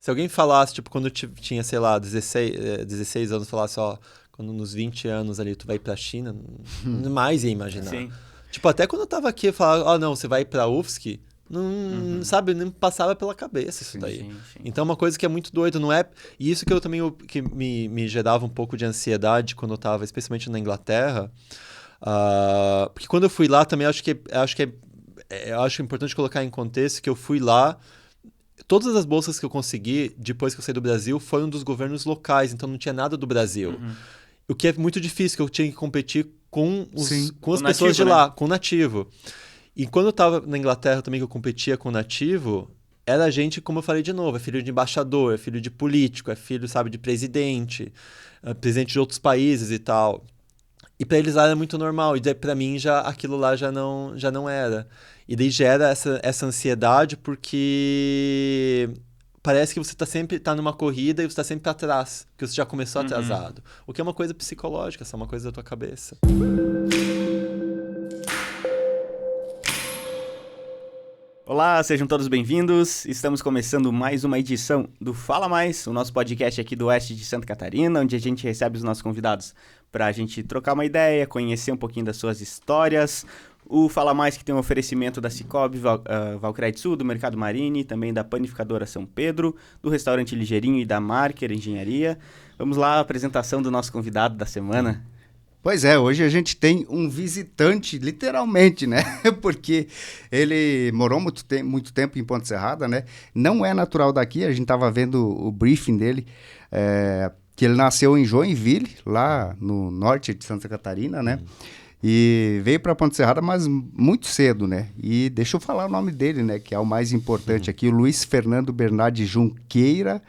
Se alguém falasse, tipo, quando eu tinha, sei lá, 16 anos, falasse, ó, quando nos 20 anos ali tu vai pra China, jamais ia imaginar. Sim. Tipo, até quando eu tava aqui, eu falava, ó, não, você vai pra UFSC, não, Uhum. sabe, nem passava pela cabeça isso Sim. daí. Sim, sim. Então, é uma coisa que é muito doido, não é... E isso que eu também, que me gerava um pouco de ansiedade quando eu tava, especialmente na Inglaterra, porque quando eu fui lá também, eu acho importante colocar em contexto que eu fui lá. Todas as bolsas que eu consegui depois que eu saí do Brasil foram dos governos locais, então não tinha nada do Brasil. Uhum. O que é muito difícil, que eu tinha que competir Sim. com Com as pessoas de nativo, né? lá, com o nativo. E quando eu estava na Inglaterra também, que eu competia com o nativo, era gente, como eu falei de novo, é filho de embaixador, é filho de político, é filho, sabe, de presidente, presidente de outros países e tal. E pra eles lá era muito normal, e daí pra mim já aquilo lá já não era. E daí gera essa ansiedade porque parece que você tá numa corrida e você tá sempre pra trás, porque você já começou Uhum. atrasado. O que é uma coisa psicológica, só uma coisa da tua cabeça. Olá, sejam todos bem-vindos. Estamos começando mais uma edição do Fala Mais, o nosso podcast aqui do Oeste de Santa Catarina, onde a gente recebe os nossos convidados para a gente trocar uma ideia, conhecer um pouquinho das suas histórias. O Fala Mais que tem um oferecimento da Cicobi, Valcred Sul, do Mercado Marini, também da Panificadora São Pedro, do Restaurante Ligeirinho e da Marker Engenharia. Vamos lá, a apresentação do nosso convidado da semana. Pois é, hoje a gente tem um visitante, literalmente, né? Porque ele morou muito tempo em Ponte Serrada, né? Não é natural daqui, a gente estava vendo o briefing dele, que ele nasceu em Joinville, lá no norte de Santa Catarina, né? E veio para Ponte Serrada, mas muito cedo, né? E deixa eu falar o nome dele, né? Que é o mais importante aqui, o Luiz Fernando Bernardi Junqueira,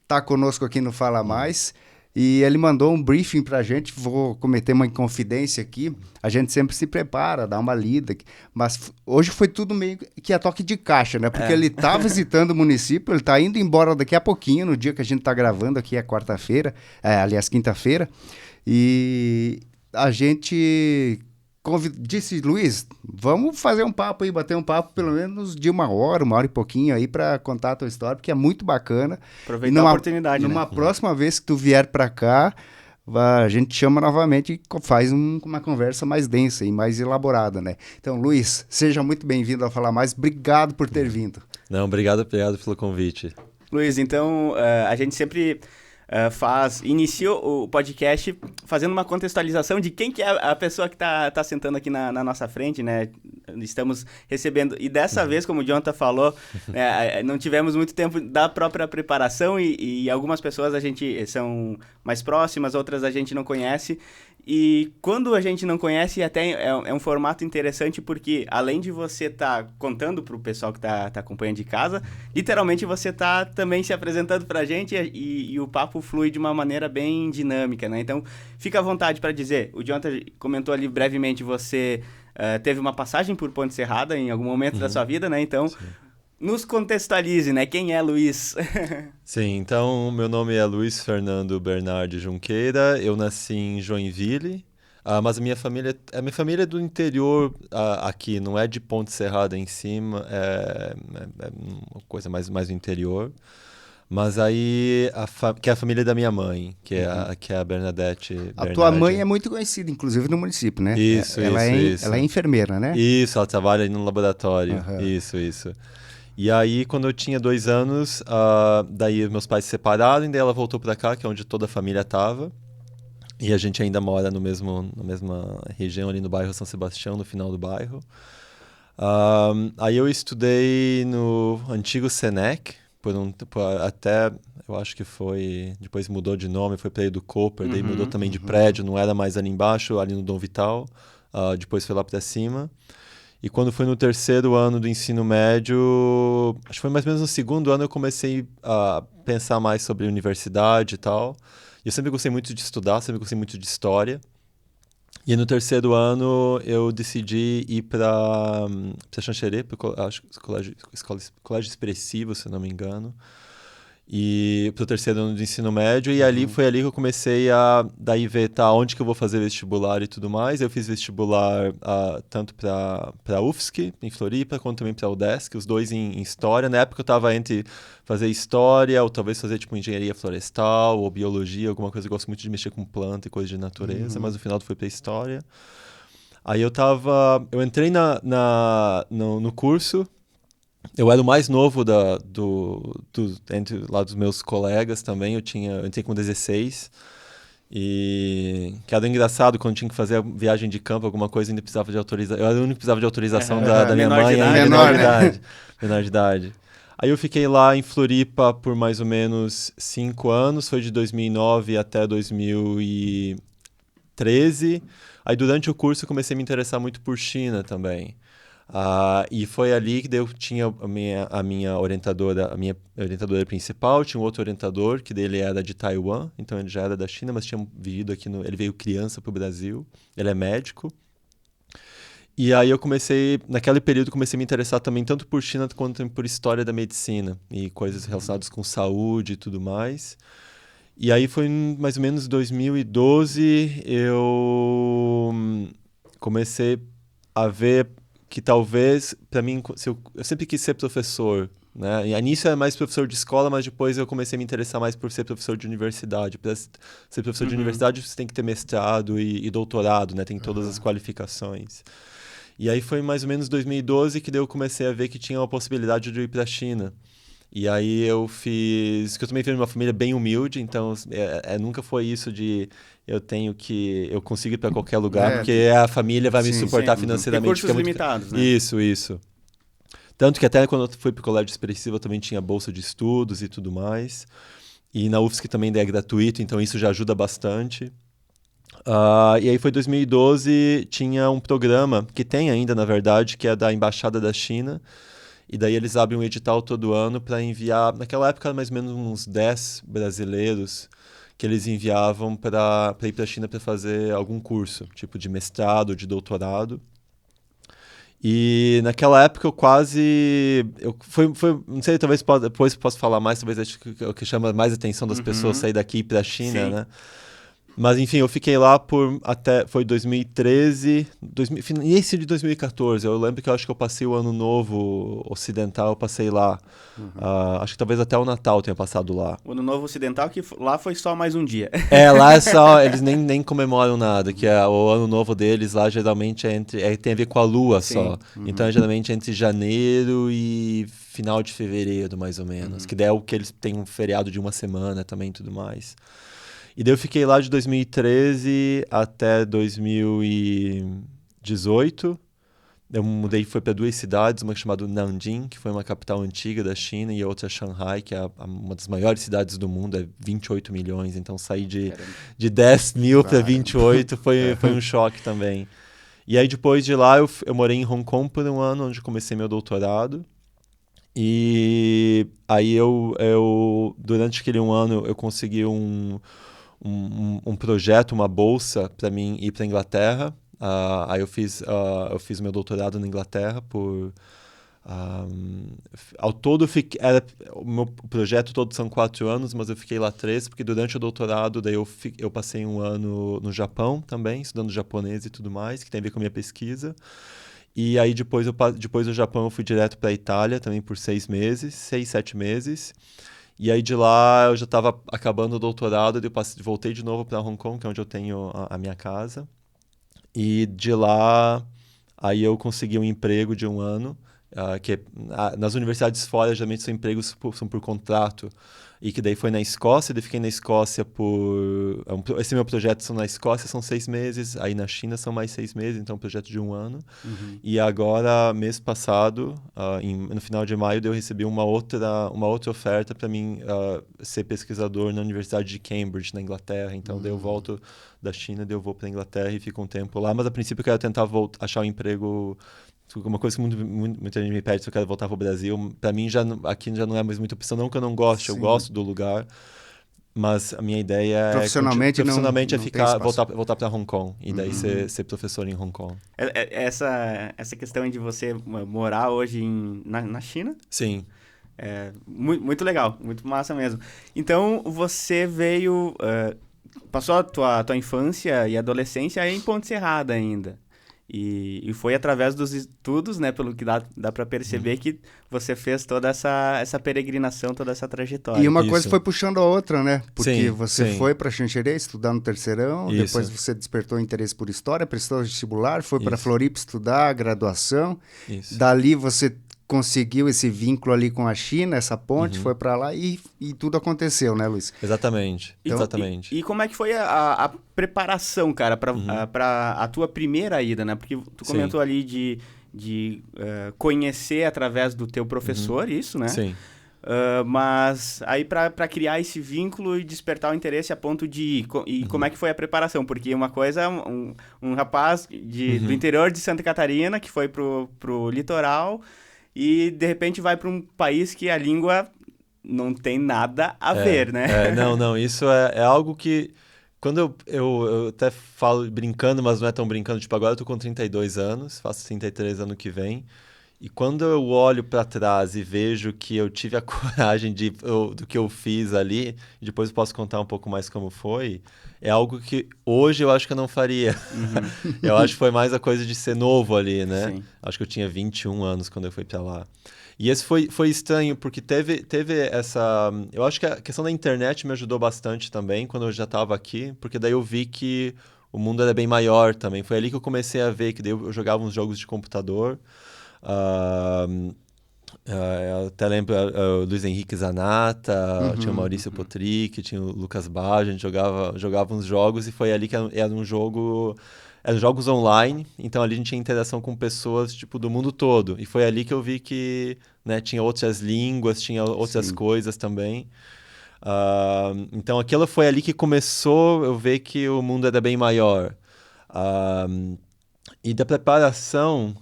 tá conosco aqui no Fala Mais. E ele mandou um briefing pra gente, vou cometer uma inconfidência aqui, a gente sempre se prepara, dá uma lida, mas hoje foi tudo meio que a toque de caixa, né? Porque ele tá visitando o município, ele tá indo embora daqui a pouquinho, no dia que a gente tá gravando aqui, é quarta-feira, aliás, quinta-feira, e a gente disse, Luiz, vamos fazer um papo aí, bater um papo pelo menos de uma hora e pouquinho aí para contar a tua história, porque é muito bacana. E Aproveitar a oportunidade, numa né? próxima vez que tu vier para cá, a gente chama novamente e faz uma conversa mais densa e mais elaborada, né? Então, Luiz, seja muito bem-vindo a Falar Mais. Obrigado por ter vindo. Não, obrigado pelo convite. Luiz, então a gente sempre inicia o podcast fazendo uma contextualização de quem que é a pessoa que tá sentando aqui na nossa frente, né? Estamos recebendo, e dessa vez, como o Jonathan falou, não tivemos muito tempo da própria preparação e algumas pessoas a gente são mais próximas, outras a gente não conhece. E quando a gente não conhece, até é um formato interessante porque, além de você estar contando para o pessoal que tá acompanhando de casa, literalmente você tá também se apresentando para a gente e o papo flui de uma maneira bem dinâmica, né? Então, fica à vontade para dizer. O Jonathan comentou ali brevemente, você teve uma passagem por Ponte Serrada em algum momento da sua vida, né? Então, Sim. nos contextualize, né? Quem é Luiz? Sim, então meu nome é Luiz Fernando Bernardi Junqueira, eu nasci em Joinville, mas a minha família é do interior aqui, não é de Ponte Serrada em cima, é uma coisa mais do interior. Mas aí, que é a família da minha mãe, que é a Bernadette A tua mãe Bernardi. é muito conhecida, inclusive, no município, né? Isso, Ela isso, ela é isso. enfermeira, né? Isso, ela trabalha aí no laboratório. Aham. Isso. E aí, quando eu tinha 2 anos, daí meus pais se separaram, e daí ela voltou pra cá, que é onde toda a família tava. E a gente ainda mora na mesma região, ali no bairro São Sebastião, no final do bairro. Aí eu estudei no antigo Senec, até, eu acho que foi, depois mudou de nome, foi para Edu Cooper, daí mudou Uhum. também de prédio, não era mais ali embaixo, ali no Dom Vital, depois foi lá para cima. E quando foi no terceiro ano do ensino médio, acho que foi mais ou menos no segundo ano, eu comecei a pensar mais sobre universidade e tal. E eu sempre gostei muito de estudar, sempre gostei muito de história. E no terceiro ano eu decidi ir para Xanxerê, acho que colégio expressivo, se não me engano. e pro terceiro ano do ensino médio, e ali foi ali que eu comecei a daí ver, tá, onde que eu vou fazer vestibular e tudo mais. Eu fiz vestibular tanto para UFSC, em Floripa, quanto também para a UDESC, os dois em História. Na época eu tava entre fazer História, ou talvez fazer, tipo, Engenharia Florestal, ou Biologia, alguma coisa. Eu gosto muito de mexer com planta e coisa de natureza, mas no final foi para História. Aí eu entrei no curso. Eu era o mais novo entre lá dos meus colegas também. Eu entrei com 16. E que era engraçado, quando tinha que fazer a viagem de campo, alguma coisa, ainda precisava de autorização. Eu era o único que precisava de autorização da minha mãe, menor de idade. Aí eu fiquei lá em Floripa por mais ou menos 5 anos, foi de 2009 até 2013. Aí durante o curso eu comecei a me interessar muito por China também. E foi ali que eu tinha a minha orientadora principal, tinha um outro orientador, que dele era de Taiwan, então ele já era da China, mas tinha vivido aqui, ele veio criança para o Brasil, ele é médico. E aí naquele período, comecei a me interessar também tanto por China quanto por história da medicina e coisas relacionadas com saúde e tudo mais. E aí foi mais ou menos 2012, eu comecei a ver que talvez, para mim, eu sempre quis ser professor, né? E início era mais professor de escola, mas depois eu comecei a me interessar mais por ser professor de universidade. Para ser professor de universidade, você tem que ter mestrado e doutorado, né? Tem todas as qualificações. E aí foi mais ou menos 2012 que eu comecei a ver que tinha uma possibilidade de eu ir para a China. E aí eu também venho de uma família bem humilde, então nunca foi isso de eu consigo ir para qualquer lugar, porque a família vai me suportar financeiramente. Recursos limitados, né? Isso. Tanto que até quando eu fui para o colégio expressivo, eu também tinha bolsa de estudos e tudo mais. E na UFSC também é gratuito, então isso já ajuda bastante. E aí foi 2012, tinha um programa, que tem ainda, na verdade, que é da Embaixada da China. E daí eles abrem um edital todo ano para enviar, naquela época, mais ou menos uns 10 brasileiros que eles enviavam para ir para a China para fazer algum curso, tipo de mestrado, de doutorado. E naquela época não sei, talvez depois posso falar mais, talvez acho que o que chama mais a atenção das pessoas sair daqui e ir para a China, né? Mas, enfim, eu fiquei lá foi 2013, início de 2014. Eu lembro que eu acho que eu passei o Ano Novo Ocidental, eu passei lá. Acho que talvez até o Natal eu tenha passado lá. O Ano Novo Ocidental, que lá foi só mais um dia. Lá é só, eles nem comemoram nada, que o Ano Novo deles lá geralmente tem a ver com a Lua só. Então é geralmente entre janeiro e final de fevereiro, mais ou menos. Que daí é o que eles têm um feriado de uma semana também e tudo mais. E daí eu fiquei lá de 2013 até 2018. Eu mudei, foi para 2 cidades, uma chamada Nanjing, que foi uma capital antiga da China, e a outra Shanghai, que é uma das maiores cidades do mundo, é 28 milhões. Então sair de 10 mil para 28 foi um choque também. E aí depois de lá eu morei em Hong Kong por um ano, onde comecei meu doutorado. E aí durante aquele um ano eu consegui um projeto, uma bolsa para mim ir para a Inglaterra. Aí eu fiz meu doutorado na Inglaterra ao todo o meu projeto todo são 4 anos, mas eu fiquei lá 3, porque durante o doutorado daí eu passei um ano no Japão também, estudando japonês e tudo mais, que tem a ver com a minha pesquisa. E aí depois do Japão eu fui direto para a Itália também por 6, 7 meses. E aí de lá eu já estava acabando o doutorado, voltei de novo para Hong Kong, que é onde eu tenho a minha casa. E de lá aí eu consegui um emprego de um ano, nas universidades fora geralmente são empregos são por contrato. E que daí foi na Escócia, daí fiquei na Escócia esse meu projeto são na Escócia, são 6 meses, aí na China são mais 6 meses, então é um projeto de um ano. E agora, mês passado, no final de maio, eu recebi uma outra oferta para mim ser pesquisador na Universidade de Cambridge, na Inglaterra. Então daí eu volto da China, daí eu vou para a Inglaterra e fico um tempo lá, mas a princípio eu quero tentar achar um emprego. Uma coisa que muita gente me pede se eu quero voltar para o Brasil. Para mim, aqui já não é mais muita opção. Não que eu não goste, eu gosto do lugar. Mas a minha ideia profissionalmente voltar para Hong Kong. E daí ser professor em Hong Kong. Essa questão de você morar hoje na China... Sim. Muito legal, muito massa mesmo. Então, você veio... passou a tua infância e adolescência em Ponte Serrada ainda. E foi através dos estudos, né, pelo que dá para perceber, que você fez toda essa peregrinação, toda essa trajetória. E uma coisa foi puxando a outra, né? Porque você sim. foi para Xanxerê estudar no terceirão, Isso. depois você despertou interesse por história, prestou vestibular, foi para Floripa estudar, graduação. Isso. Dali você conseguiu esse vínculo ali com a China, essa ponte, foi para lá e tudo aconteceu, né, Luiz? Exatamente, exatamente. E como é que foi a preparação, cara, para a tua primeira ida, né? Porque tu comentou ali de conhecer através do teu professor, isso, né? Sim. Mas aí para criar esse vínculo e despertar o interesse a ponto de ir. E como é que foi a preparação? Porque uma coisa, um rapaz do interior de Santa Catarina que foi pro litoral e de repente vai para um país que a língua não tem nada a ver, né? Não, isso é algo que... Quando eu até falo brincando, mas não é tão brincando, tipo, agora eu tô com 32 anos, faço 33 ano que vem, e quando eu olho para trás e vejo que eu tive a coragem do que eu fiz ali, e depois eu posso contar um pouco mais como foi, é algo que hoje eu acho que eu não faria. Eu acho que foi mais a coisa de ser novo ali, né? Sim. Acho que eu tinha 21 anos quando eu fui para lá. E esse foi estranho, porque teve essa... Eu acho que a questão da internet me ajudou bastante também, quando eu já estava aqui, porque daí eu vi que o mundo era bem maior também. Foi ali que eu comecei a ver que daí eu jogava uns jogos de computador. Eu até lembro o Luiz Henrique Zanata, tinha o Maurício Potric, tinha o Lucas Baggio, a gente jogava uns jogos e foi ali que era um jogo... Eram jogos online, então ali a gente tinha interação com pessoas tipo, do mundo todo. E foi ali que eu vi que, né, tinha outras línguas, tinha outras coisas também. Então aquilo foi ali que começou eu ver que o mundo era bem maior. E da preparação...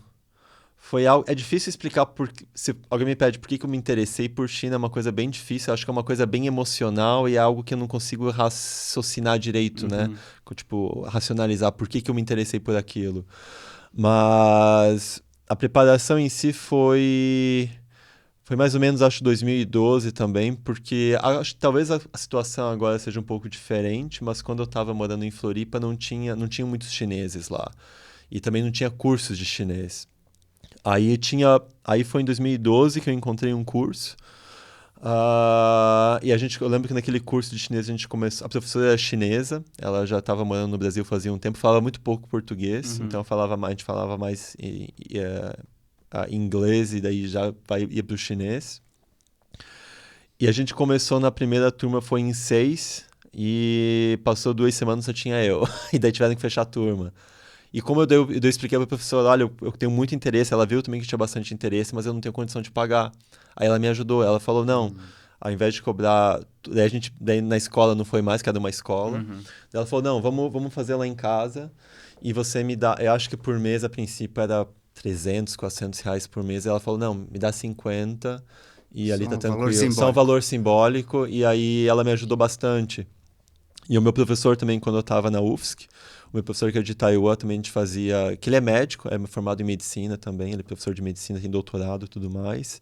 Foi algo, é difícil explicar, se alguém me pede por que eu me interessei por China, é uma coisa bem difícil, eu acho que é uma coisa bem emocional e é algo que eu não consigo raciocinar direito, né? Tipo, racionalizar por que eu me interessei por aquilo. Mas a preparação em si foi mais ou menos, acho, 2012 também, porque acho que talvez a situação agora seja um pouco diferente, mas quando eu estava morando em Floripa não tinha muitos chineses lá. E também não tinha cursos de chinês. Aí foi em 2012 que eu encontrei um curso. E eu lembro que naquele curso de chinês a gente começou... A professora era chinesa, ela já estava morando no Brasil fazia um tempo, falava muito pouco português, então a gente falava mais inglês e daí já ia para o chinês. E a gente começou na primeira turma, foi em 6, e passou 2 semanas só tinha eu. E daí tiveram que fechar a turma. E como eu expliquei para a professora, olha, eu tenho muito interesse, ela viu também que tinha bastante interesse, mas eu não tenho condição de pagar. Aí ela me ajudou, ela falou, não, ao invés de cobrar... Daí na escola não foi mais, cada uma escola. Ela falou, não, vamos fazer lá em casa e você me dá... Eu acho que por mês, a princípio, era 300, 400 reais por mês. Ela falou, não, me dá 50 e ali tá tranquilo. Só um valor simbólico. E aí ela me ajudou bastante. E o meu professor também, quando eu estava na UFSC, o meu professor que é de Taiwan também a gente fazia... Que ele é médico, é formado em medicina também, ele é professor de medicina, tem doutorado e tudo mais.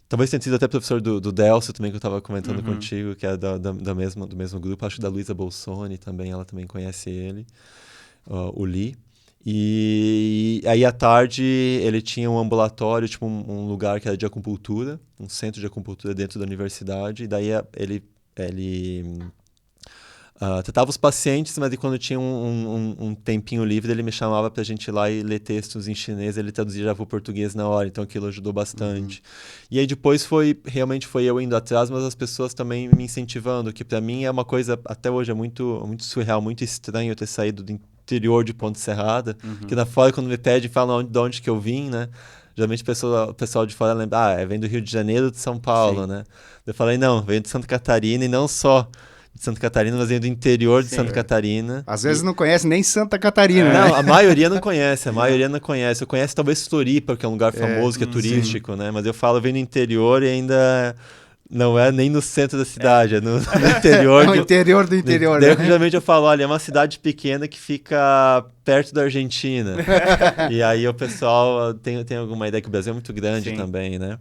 Talvez tenha sido até professor do Delcio também, que eu estava comentando contigo, que é do mesmo grupo. Acho que da Luísa Bolsoni também, ela também conhece ele, o Li. E aí à tarde ele tinha um ambulatório, tipo um lugar que era de acupuntura, um centro de acupuntura dentro da universidade. E daí ele tratava os pacientes, mas quando tinha um tempinho livre, ele me chamava pra gente ir lá e ler textos em chinês, ele traduzia já pro português na hora, então aquilo ajudou bastante. E aí depois realmente foi eu indo atrás, mas as pessoas também me incentivando, que pra mim é uma coisa, até hoje é muito, muito surreal, muito estranho eu ter saído do interior de Ponte Serrada, que na fora quando me pedem, falam de onde que eu vim, né? Geralmente o pessoal de fora lembra, vem do Rio de Janeiro ou de São Paulo, né? Eu falei, não, vem de Santa Catarina e não só de Santa Catarina, mas do interior de Santa Catarina. Às vezes não conhece nem Santa Catarina, né? Não, a maioria não conhece, Eu conheço talvez Floripa, que é um lugar famoso, que é turístico, né? Mas eu falo, vem no interior e ainda não é nem no centro da cidade, é no interior. No interior do interior, né? Daí, geralmente eu falo, olha, é uma cidade pequena que fica perto da Argentina. E aí o pessoal tem alguma ideia que o Brasil é muito grande também, né?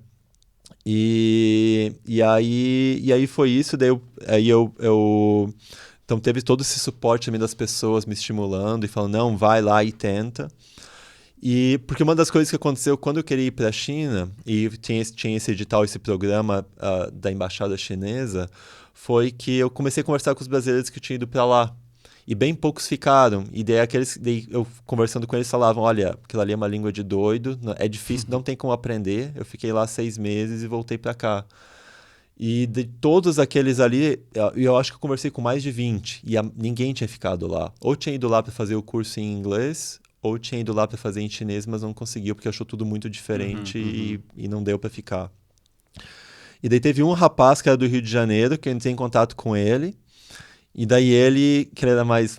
E aí foi isso, daí então teve todo esse suporte também das pessoas me estimulando e falando, não, vai lá e tenta. E porque uma das coisas que aconteceu quando eu queria ir para a China, e tinha esse edital, esse programa da embaixada chinesa, foi que eu comecei a conversar com os brasileiros que tinham ido para lá. E bem poucos ficaram. E daí eu conversando com eles falavam, olha, aquilo ali é uma língua de doido, é difícil, não tem como aprender. Eu fiquei lá 6 meses e voltei para cá. E de todos aqueles ali, eu acho que eu conversei com mais de 20. E ninguém tinha ficado lá. Ou tinha ido lá para fazer o curso em inglês, ou tinha ido lá para fazer em chinês, mas não conseguiu, porque achou tudo muito diferente e não deu para ficar. E daí teve um rapaz que era do Rio de Janeiro, que eu entrei em contato com ele. E daí ele, que ele era mais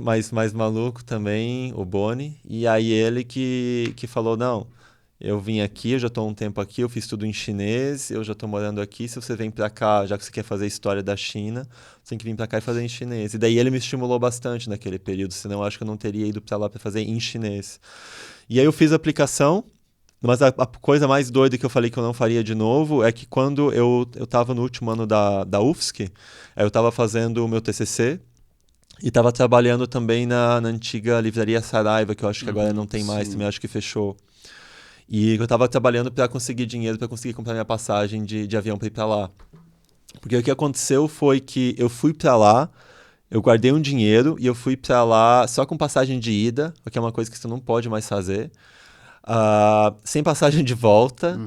maluco também, o Boni, e aí ele que falou, não, eu vim aqui, eu já estou há um tempo aqui, eu fiz tudo em chinês, eu já estou morando aqui, se você vem para cá, já que você quer fazer a história da China, você tem que vir para cá e fazer em chinês. E daí ele me estimulou bastante naquele período, senão eu acho que eu não teria ido para lá para fazer em chinês. E aí eu fiz a aplicação, mas a coisa mais doida que eu falei que eu não faria de novo é que quando eu estava no último ano da UFSC, eu estava fazendo o meu TCC e estava trabalhando também na antiga livraria Saraiva, que eu acho que agora não tem mais, também acho que fechou. E eu estava trabalhando para conseguir dinheiro, para conseguir comprar minha passagem de avião para ir para lá. Porque o que aconteceu foi que eu fui para lá, eu guardei um dinheiro e eu fui para lá só com passagem de ida, o que é uma coisa que você não pode mais fazer. Sem passagem de volta,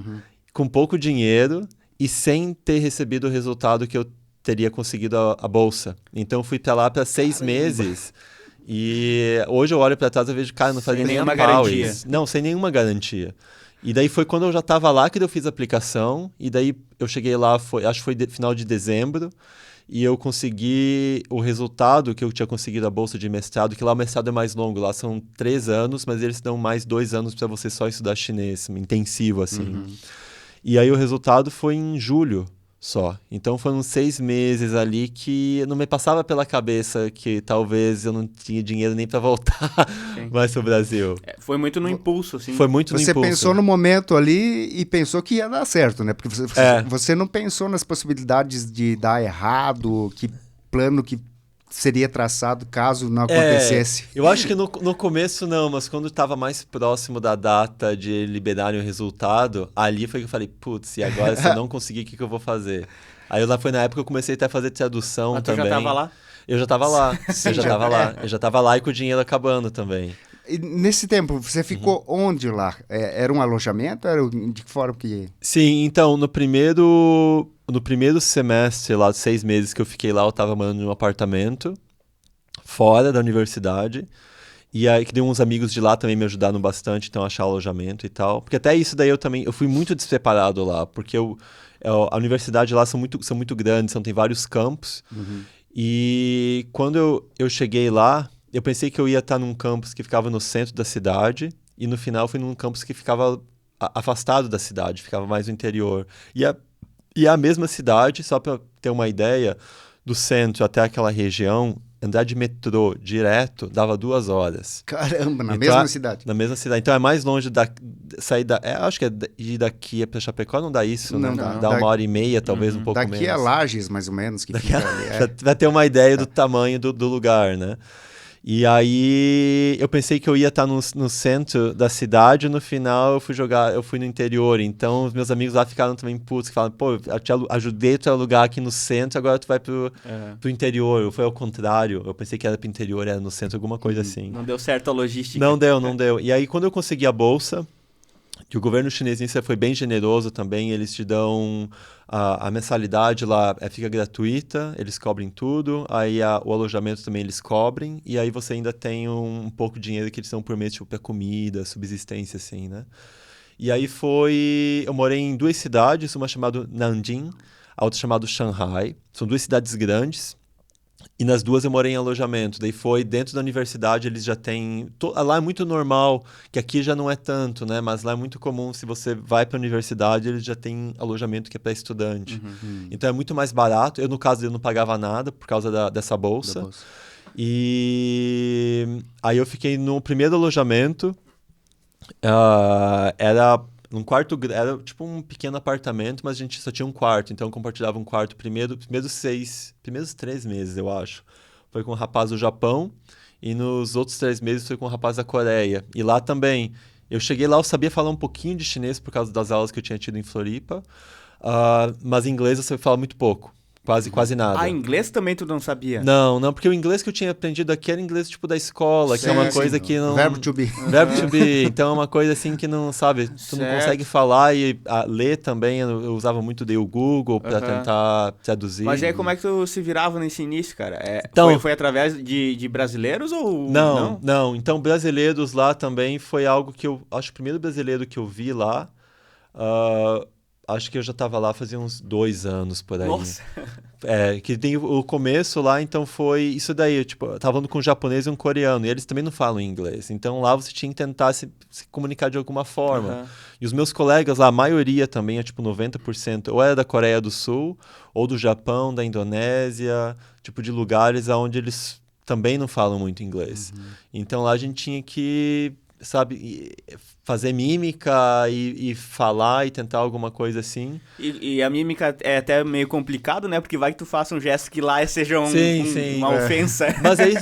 com pouco dinheiro e sem ter recebido o resultado que eu teria conseguido a bolsa. Então eu fui para lá para 6 meses e hoje eu olho para trás e vejo, cara, não fazia nem a pau isso. Não, sem nenhuma garantia. E daí foi quando eu já estava lá que eu fiz a aplicação e daí eu cheguei lá, acho que foi final de dezembro, e eu consegui o resultado que eu tinha conseguido a bolsa de mestrado, que lá o mestrado é mais longo, lá são 3 anos, mas eles dão mais 2 anos para você só estudar chinês, intensivo assim. E aí o resultado foi em julho só. Então foram 6 meses ali que não me passava pela cabeça que talvez eu não tinha dinheiro nem para voltar mais pro Brasil. Foi muito no impulso, assim. Foi muito no impulso. Você pensou no momento ali e pensou que ia dar certo, né? Porque você não pensou nas possibilidades de dar errado, que plano que seria traçado caso não acontecesse. Eu acho que no começo não, mas quando estava mais próximo da data de liberarem o resultado, ali foi que eu falei, putz, e agora se eu não conseguir, o que eu vou fazer? Aí lá foi na época que eu comecei até a fazer tradução mas também. Mas tu já estava lá? Eu já estava lá, eu já estava lá e com o dinheiro acabando também. E nesse tempo, você ficou onde lá? Era um alojamento? Era de que forma que... Sim, então, no primeiro semestre, lá, 6 meses que eu fiquei lá, eu estava morando em um apartamento, fora da universidade, e aí que uns amigos de lá também me ajudaram bastante, então, a achar alojamento e tal. Porque até isso daí eu fui muito despreparado lá, porque a universidade lá são muito grandes, tem vários campos, e quando eu cheguei lá, eu pensei que eu ia estar num campus que ficava no centro da cidade, e no final fui num campus que ficava afastado da cidade, ficava mais no interior. E a mesma cidade, só para ter uma ideia, do centro até aquela região, andar de metrô direto dava 2 horas. Caramba, na mesma cidade. Na mesma cidade. Então é mais longe sair acho que ir daqui para Chapecó não dá isso, não, né? Não, dá 1h30, talvez um pouco menos. Daqui a Lages, mais ou menos, que fica ali. Vai ter uma ideia do tamanho do lugar, né? E aí eu pensei que eu ia estar no centro da cidade, no final eu fui no interior. Então os meus amigos lá ficaram também putos, que falaram, pô, eu te ajudei a te alugar aqui no centro, agora tu vai pro interior. Foi ao contrário, eu pensei que era pro interior, era no centro, alguma coisa assim. Não deu certo a logística. Não deu. E aí quando eu consegui a bolsa, que o governo chinês nisso foi bem generoso também, eles te dão a mensalidade lá, fica gratuita, eles cobrem tudo, aí o alojamento também eles cobrem, e aí você ainda tem um pouco de dinheiro que eles dão por mês, tipo, pra comida, subsistência, assim, né? E aí eu morei em 2 cidades, uma chamada Nanjing, a outra chamada Shanghai, são 2 cidades grandes, e nas 2 eu morei em alojamento. Daí foi dentro da universidade, eles já têm... Lá é muito normal, que aqui já não é tanto, né? Mas lá é muito comum, se você vai para a universidade, eles já têm alojamento que é para estudante. Então é muito mais barato. Eu, no caso, eu não pagava nada por causa dessa bolsa. E aí eu fiquei no primeiro alojamento. num quarto, era tipo um pequeno apartamento, mas a gente só tinha um quarto, então eu compartilhava um quarto primeiros 3 meses, eu acho. Foi com um rapaz do Japão, e nos outros 3 meses foi com um rapaz da Coreia. E lá também, eu cheguei lá, eu sabia falar um pouquinho de chinês por causa das aulas que eu tinha tido em Floripa, mas inglês eu sabia falar muito pouco. Quase nada. Inglês também tu não sabia? Não, porque o inglês que eu tinha aprendido aqui era inglês tipo da escola, que é uma coisa que não... Verbo to be. Verbo to be. Então é uma coisa assim que não, sabe, tu não consegue falar e ler também. Eu usava muito o Google pra tentar traduzir. Mas aí como é que tu se virava nesse início, cara? Então, foi através de brasileiros ou... Não. Então, brasileiros lá também foi algo que eu... Acho que o primeiro brasileiro que eu vi lá... acho que eu já estava lá fazia uns 2 anos por aí. Nossa! Que tem o começo lá, então foi isso daí. Tipo, eu tava falando com um japonês e um coreano, e eles também não falam inglês. Então lá você tinha que tentar se comunicar de alguma forma. E os meus colegas lá, a maioria também, tipo 90%, ou era da Coreia do Sul, ou do Japão, da Indonésia, tipo de lugares onde eles também não falam muito inglês. Então lá a gente tinha que, sabe, fazer mímica e falar e tentar alguma coisa assim. E a mímica é até meio complicado, né? Porque vai que tu faça um gesto que lá seja uma ofensa.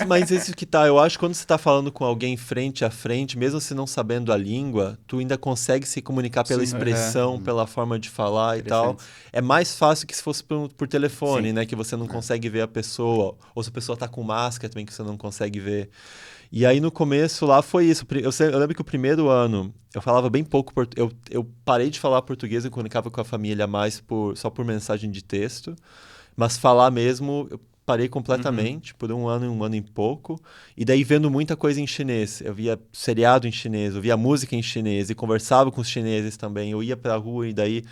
Mas isso que tá, eu acho que quando você tá falando com alguém frente a frente, mesmo se não sabendo a língua, tu ainda consegue se comunicar pela expressão, pela forma de falar e tal. É mais fácil que se fosse por telefone, né? Que você não consegue ver a pessoa. Ou se a pessoa tá com máscara também, que você não consegue ver. E aí no começo lá foi isso. Eu lembro que o primeiro ano eu falava bem pouco português. Eu parei de falar português e comunicava com a família mais só por mensagem de texto. Mas falar mesmo, eu parei completamente por um ano e pouco. E daí vendo muita coisa em chinês. Eu via seriado em chinês, eu via música em chinês e conversava com os chineses também. Eu ia pra rua e daí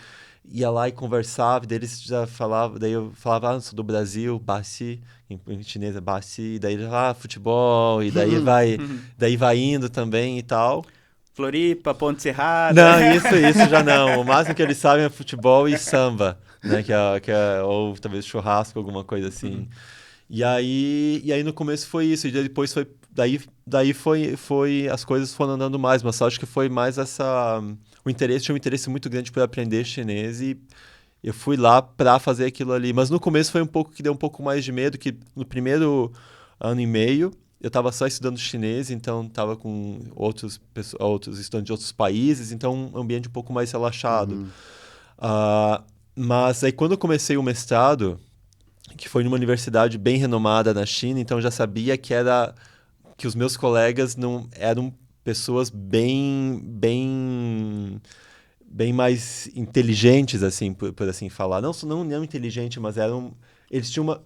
ia lá e conversava, e daí eles já falavam, daí eu falava, sou do Brasil, Baxi, em chinês é Baxi, e daí ele futebol, e daí vai indo também e tal. Floripa, Ponte Serrada. Não, isso já não. O máximo que eles sabem é futebol e samba, né? Ou talvez churrasco, alguma coisa assim. E aí no começo foi isso, e depois foi. Daí foi. As coisas foram andando mais, mas acho que foi mais essa. Tinha um interesse muito grande por aprender chinês e eu fui lá para fazer aquilo ali. Mas no começo foi que deu um pouco mais de medo, que no primeiro ano e meio eu estava só estudando chinês, então estava com outros estudantes de outros países, então um ambiente um pouco mais relaxado. Mas aí quando eu comecei o mestrado, que foi numa universidade bem renomada na China, então eu já sabia que os meus colegas não eram pessoas bem mais inteligentes, assim, por assim falar. Não inteligente, mas eles tinham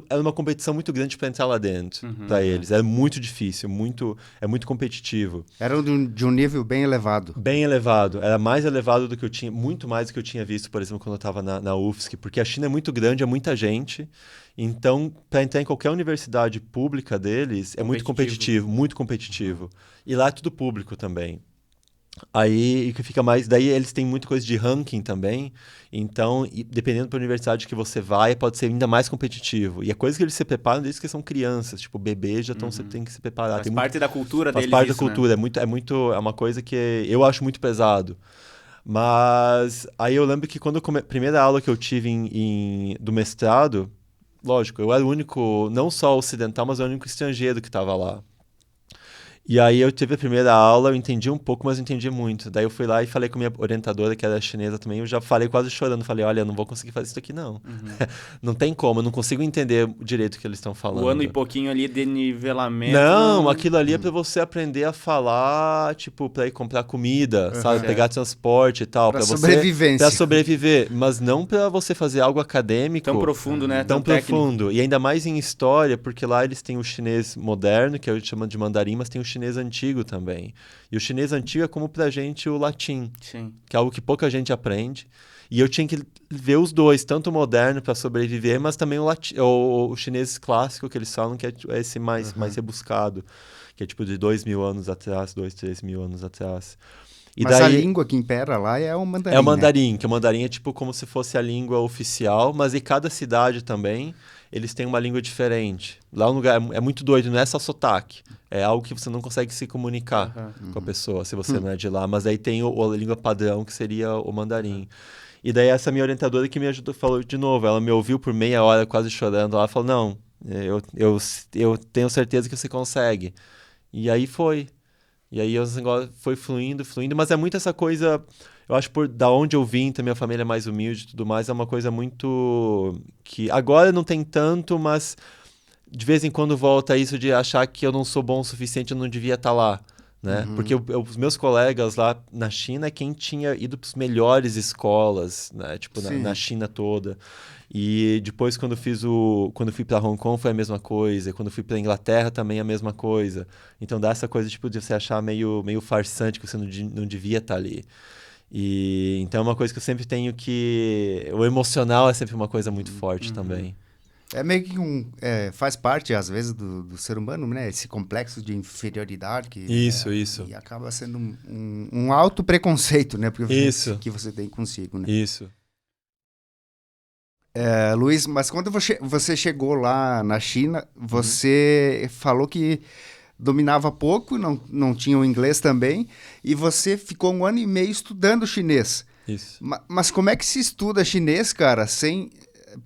era uma competição muito grande para entrar lá dentro, para eles. Era muito difícil, é muito competitivo. Era de um nível bem elevado. Bem elevado. Era mais elevado do que eu tinha, muito mais do que eu tinha visto, por exemplo, quando eu estava na UFSC, porque a China é muito grande, é muita gente. Então, para entrar em qualquer universidade pública deles, é muito competitivo, muito competitivo. E lá é tudo público também. Aí que fica mais. Daí eles têm muita coisa de ranking também. Então, dependendo da universidade que você vai, pode ser ainda mais competitivo. E a coisa que eles se preparam desde que são crianças, tipo, bebês já tem que se preparar. Faz parte da cultura deles. Faz parte da cultura. Né? É uma coisa que eu acho muito pesado. Mas aí eu lembro que quando primeira aula que eu tive do mestrado, lógico, eu era o único, não só ocidental, mas o único estrangeiro que estava lá. E aí eu tive a primeira aula, eu entendi um pouco, mas não entendi muito. Daí eu fui lá e falei com a minha orientadora, que era chinesa também, eu já falei quase chorando, falei, olha, eu não vou conseguir fazer isso aqui não. Não tem como, eu não consigo entender direito o que eles estão falando. O ano e pouquinho ali de nivelamento. Não, aquilo ali é pra você aprender a falar, tipo, pra ir comprar comida, sabe? Pegar transporte e tal. Pra sobrevivência. Pra sobreviver, mas não pra você fazer algo acadêmico. Tão profundo, né? Tão profundo. E ainda mais em história, porque lá eles têm o chinês moderno, que a gente chama de mandarim, mas tem o chinês antigo também. E o chinês antigo é como pra gente o latim, que é algo que pouca gente aprende. E eu tinha que ver os dois, tanto o moderno para sobreviver, mas também o chinês clássico que eles falam, que é esse mais rebuscado, que é tipo de 2.000 anos atrás, 3.000 anos atrás. E mas daí, a língua que impera lá é o mandarim. É o mandarim, né? Que o mandarim é tipo como se fosse a língua oficial, mas em cada cidade também eles têm uma língua diferente. Lá o lugar é muito doido, não é só sotaque. É algo que você não consegue se comunicar com a pessoa, se você não é de lá. Mas aí tem a língua padrão, que seria o mandarim. E daí essa minha orientadora que me ajudou, falou de novo, ela me ouviu por meia hora, quase chorando. Ela falou, não, eu tenho certeza que você consegue. E aí foi. E aí o negócio foi fluindo, mas é muito essa coisa, eu acho da onde eu vim, também a família é mais humilde e tudo mais, é uma coisa muito que agora não tem tanto, mas de vez em quando volta isso de achar que eu não sou bom o suficiente, eu não devia estar lá, né? Porque os meus colegas lá na China é quem tinha ido para as melhores escolas, né? Tipo, na China toda. E depois, quando fui para Hong Kong, foi a mesma coisa. Quando fui para Inglaterra, também a mesma coisa. Então, dá essa coisa tipo, de você achar meio farsante, que você não devia estar ali. E então, é uma coisa que eu sempre tenho que... O emocional é sempre uma coisa muito forte também. É meio que faz parte, às vezes, do ser humano, né? Esse complexo de inferioridade. Isso. E acaba sendo um alto preconceito, né? Porque Isso. que você tem consigo, né? Isso. Luiz, mas quando você chegou lá na China, você falou que dominava pouco, não tinha o inglês também, e você ficou 1 ano e meio estudando chinês. Isso. Mas como é que se estuda chinês, cara, sem...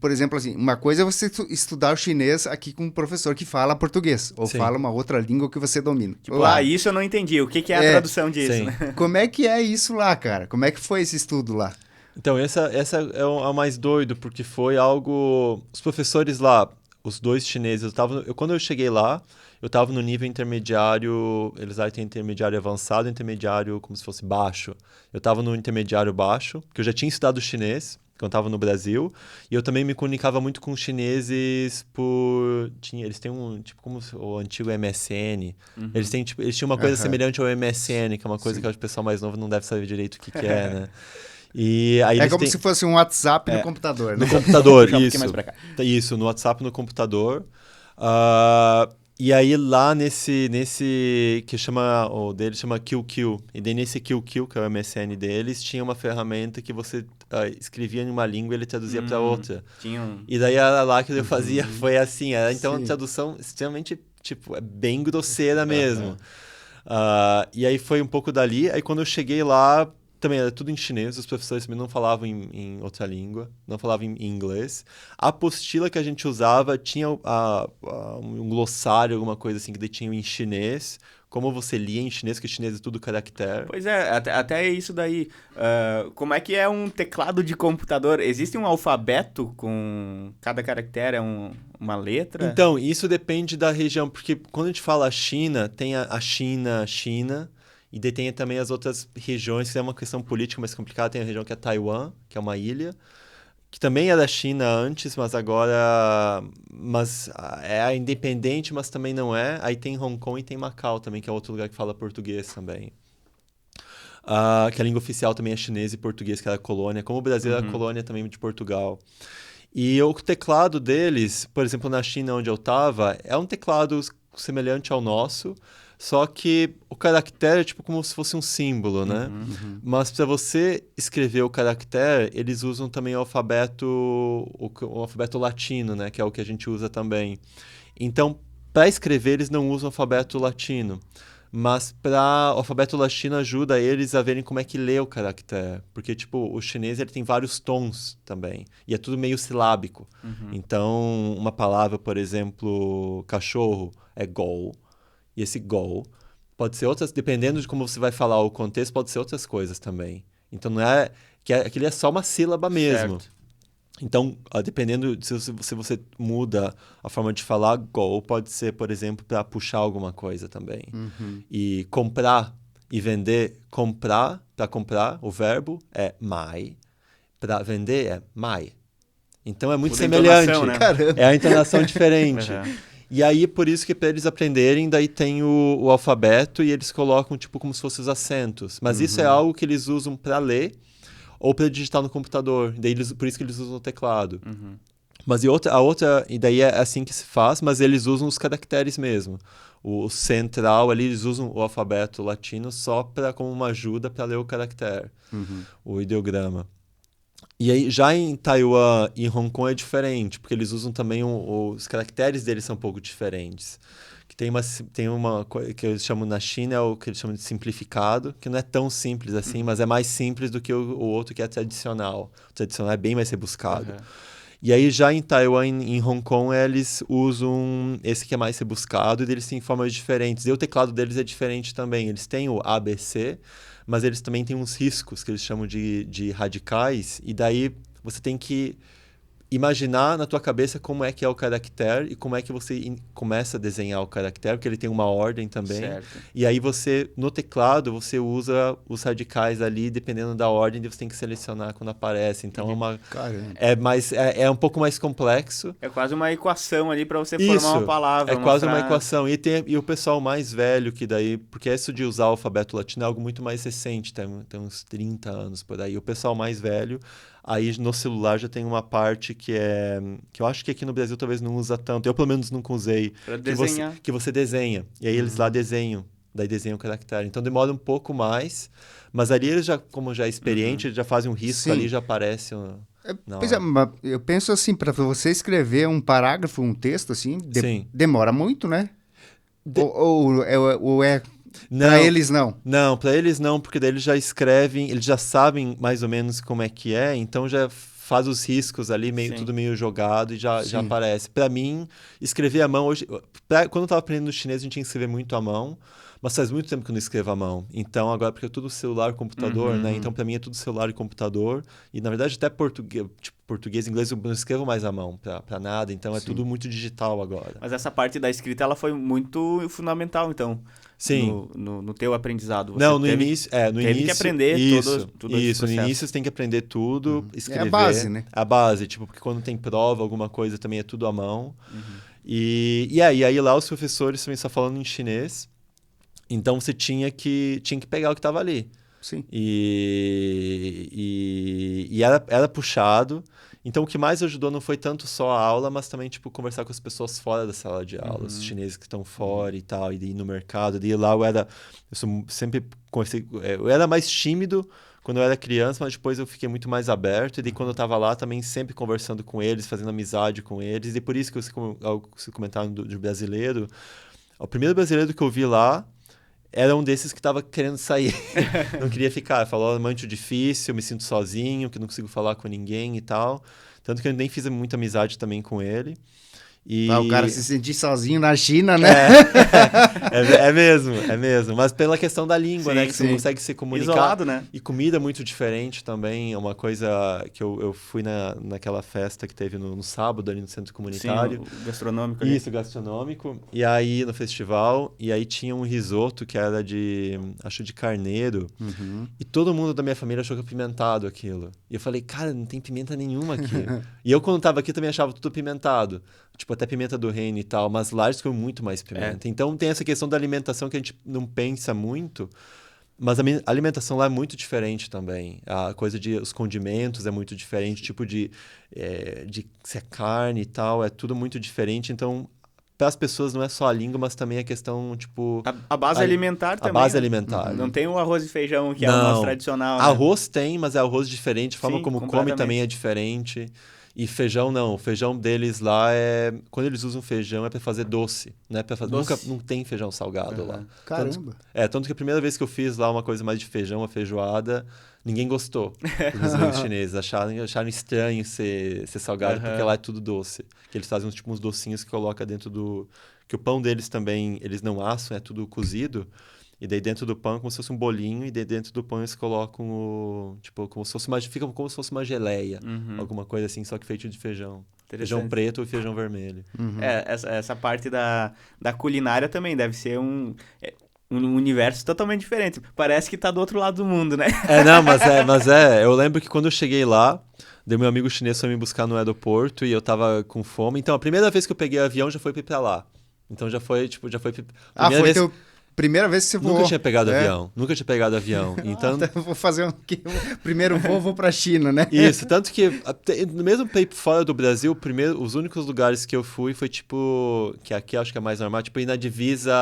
Por exemplo, assim, uma coisa é você estudar o chinês aqui com um professor que fala português, ou fala uma outra língua que você domina. Tipo, isso eu não entendi. O que é a tradução disso, né? Como é que é isso lá, cara? Como é que foi esse estudo lá? Então, essa é o mais doido, porque foi algo... Os professores lá, os 2 chineses, quando eu cheguei lá, eu estava no nível intermediário, eles lá têm intermediário avançado, intermediário como se fosse baixo. Eu estava no intermediário baixo, porque eu já tinha estudado chinês, quando eu estava no Brasil, e eu também me comunicava muito com chineses eles têm tipo como o antigo MSN, eles tinham uma coisa semelhante ao MSN, que é uma coisa que eu acho que o pessoal mais novo não deve saber direito o que é, né? E aí como se fosse um WhatsApp no computador, né? No computador, um pouquinho mais pra cá. Isso, no WhatsApp, no computador. E aí lá nesse que o deles chama QQ, e daí nesse QQ, que é o MSN deles, tinha uma ferramenta que você escrevia em uma língua e ele traduzia para outra. E daí era lá que eu fazia, foi assim, então a tradução extremamente, tipo, é bem grosseira mesmo. E aí foi um pouco dali, aí quando eu cheguei lá, também era tudo em chinês, os professores também não falavam em outra língua, não falavam em inglês. A apostila que a gente usava tinha um glossário, alguma coisa assim, que tinha em chinês. Como você lia em chinês, que chinês é tudo caractere. Pois é, até isso daí. Como é que é um teclado de computador? Existe um alfabeto com cada caractere uma letra? Então, isso depende da região, porque quando a gente fala China, tem a China... E daí tem também as outras regiões, que é uma questão política mais complicada. Tem a região que é Taiwan, que é uma ilha, que também era China antes, mas agora... Mas é independente, mas também não é. Aí tem Hong Kong e tem Macau também, que é outro lugar que fala português também. Que a língua oficial também é chinês e português, que era a colônia. Como o Brasil era a colônia também de Portugal. E o teclado deles, por exemplo, na China, onde eu estava, é um teclado semelhante ao nosso, só que o caractere é tipo como se fosse um símbolo, né? Mas para você escrever o caractere, eles usam também o alfabeto latino, né? Que é o que a gente usa também. Então, para escrever, eles não usam o alfabeto latino. Mas o alfabeto latino ajuda eles a verem como é que lê o caractere. Porque, tipo, o chinês ele tem vários tons também. E é tudo meio silábico. Então, uma palavra, por exemplo, cachorro, é gol. E esse gol pode ser outras... Dependendo de como você vai falar o contexto, pode ser outras coisas também. Então, não é... Aquilo é só uma sílaba mesmo. Certo. Então, dependendo de se você muda a forma de falar, gol pode ser, por exemplo, para puxar alguma coisa também. E comprar e vender, para comprar, o verbo é mai. Para vender é mai. Então, é muito Muda a semelhante. entonação, né? Caramba. É a entonação diferente. E aí, por isso que para eles aprenderem, daí tem o alfabeto e eles colocam tipo como se fossem os acentos. Mas isso é algo que eles usam para ler ou para digitar no computador. Daí por isso que eles usam o teclado. Mas e daí é assim que se faz, mas eles usam os caracteres mesmo. O central ali, eles usam o alfabeto latino só como uma ajuda para ler o caractere, o ideograma. E aí, já em Taiwan e Hong Kong é diferente, porque eles usam também os caracteres deles são um pouco diferentes. Que tem uma coisa que eles chamam na China, é o que eles chamam de simplificado, que não é tão simples assim, mas é mais simples do que o outro que é tradicional. O tradicional é bem mais rebuscado. E aí, já em Taiwan e em Hong Kong, eles usam esse que é mais rebuscado e eles têm formas diferentes. E o teclado deles é diferente também. Eles têm o ABC, mas eles também têm uns riscos que eles chamam de radicais. E daí você tem que imaginar na tua cabeça como é que é o caractere e como é que você começa a desenhar o caractere, porque ele tem uma ordem também. Certo. E aí você, no teclado, você usa os radicais ali, dependendo da ordem, e você tem que selecionar quando aparece. Então Caramba. é um pouco mais complexo. É quase uma equação ali para você formar uma palavra. É quase uma equação. E o pessoal mais velho que daí... Porque isso de usar o alfabeto latino é algo muito mais recente, tem uns 30 anos por aí. O pessoal mais velho... Aí no celular já tem uma parte que eu acho que aqui no Brasil talvez não usa tanto. Eu pelo menos nunca usei. Pra desenhar. Que você desenha. E aí eles lá desenham. Daí desenham o caractere. Então demora um pouco mais. Mas ali eles já, como já é experiente, eles já fazem um risco ali, já aparece... Pois é, mas eu penso assim, para você escrever um parágrafo, um texto assim, demora muito, né? Ou é... Para eles não? Não, para eles não, porque daí eles já escrevem, eles já sabem mais ou menos como é que é, então já faz os riscos ali, tudo meio jogado e já aparece. Para mim, escrever à mão hoje... Quando eu estava aprendendo chinês, a gente tinha que escrever muito à mão, mas faz muito tempo que eu não escrevo à mão. Então, agora, porque é tudo celular, computador, né? Então, para mim, é tudo celular e computador. E, na verdade, até português e inglês eu não escrevo mais à mão para nada. Então, é tudo muito digital agora. Mas essa parte da escrita, ela foi muito fundamental, então. Sim. No teu aprendizado. Você no início... no teve início, que aprender tudo isso. No início, você tem que aprender tudo, escrever. É a base, né? A base. Tipo, porque quando tem prova, alguma coisa, também é tudo à mão. E aí lá os professores também só falando em chinês. Então, você tinha que pegar o que estava ali. Sim. E era puxado. Então, o que mais ajudou não foi tanto só a aula, mas também, tipo, conversar com as pessoas fora da sala de aula, os chineses que estão fora e tal, e ir no mercado. E lá sempre conversei... Eu era mais tímido quando eu era criança, mas depois eu fiquei muito mais aberto. E daí, quando eu estava lá, também sempre conversando com eles, fazendo amizade com eles. E por isso que você comentaram do brasileiro. O primeiro brasileiro que eu vi lá era um desses que estava querendo sair. Não queria ficar. Falou, é muito difícil, eu me sinto sozinho, que não consigo falar com ninguém e tal. Tanto que eu nem fiz muita amizade também com ele. O cara se sentir sozinho na China, né? É mesmo. Mas pela questão da língua, né? Que você não consegue se comunicar. Isolado, né? E comida muito diferente também. É uma coisa que eu fui naquela festa que teve no sábado ali no centro comunitário. Sim, o gastronômico ali. Isso, gastronômico. E aí, no festival, e aí tinha um risoto que era acho de carneiro. E todo mundo da minha família achou que apimentado aquilo. E eu falei, cara, não tem pimenta nenhuma aqui. E eu, quando tava aqui, também achava tudo apimentado. Tipo, até pimenta do reino e tal, mas lá eles comem muito mais pimenta. Então tem essa questão da alimentação que a gente não pensa muito, mas a alimentação lá é muito diferente também. A coisa os condimentos é muito diferente, tipo de se é carne e tal, é tudo muito diferente. Então, para as pessoas não é só a língua, mas também a questão, tipo... A base alimentar também. A base alimentar. Não tem o arroz e feijão, que é o nosso tradicional, né? Arroz tem, mas é arroz diferente. A forma como come também é diferente. E feijão não, o feijão deles lá quando eles usam feijão é para fazer doce, né? Não tem feijão salgado lá. Caramba! Tanto que a primeira vez que eu fiz lá uma coisa mais de feijão, uma feijoada, ninguém gostou. Os amigos chineses acharam estranho ser salgado, porque lá é tudo doce. Que eles fazem uns docinhos que coloca dentro do... Que o pão deles também, eles não assam, é tudo cozido. E daí dentro do pão é como se fosse um bolinho, e daí dentro do pão eles colocam como se fosse fica como se fosse uma geleia, alguma coisa assim, só que feito de feijão. Feijão preto e feijão vermelho. Essa parte da culinária também deve ser um universo totalmente diferente. Parece que tá do outro lado do mundo, né? Mas eu lembro que quando eu cheguei lá, daí meu amigo chinês foi me buscar no aeroporto e eu tava com fome. Então a primeira vez que eu peguei o avião já foi pra lá. Então já foi primeira vez que você voou. Nunca tinha pegado avião. Então... Vou fazer primeiro voo pra China, né? Isso, tanto que mesmo pra ir fora do Brasil, os únicos lugares que eu fui foi tipo, que aqui acho que é mais normal, tipo ir na divisa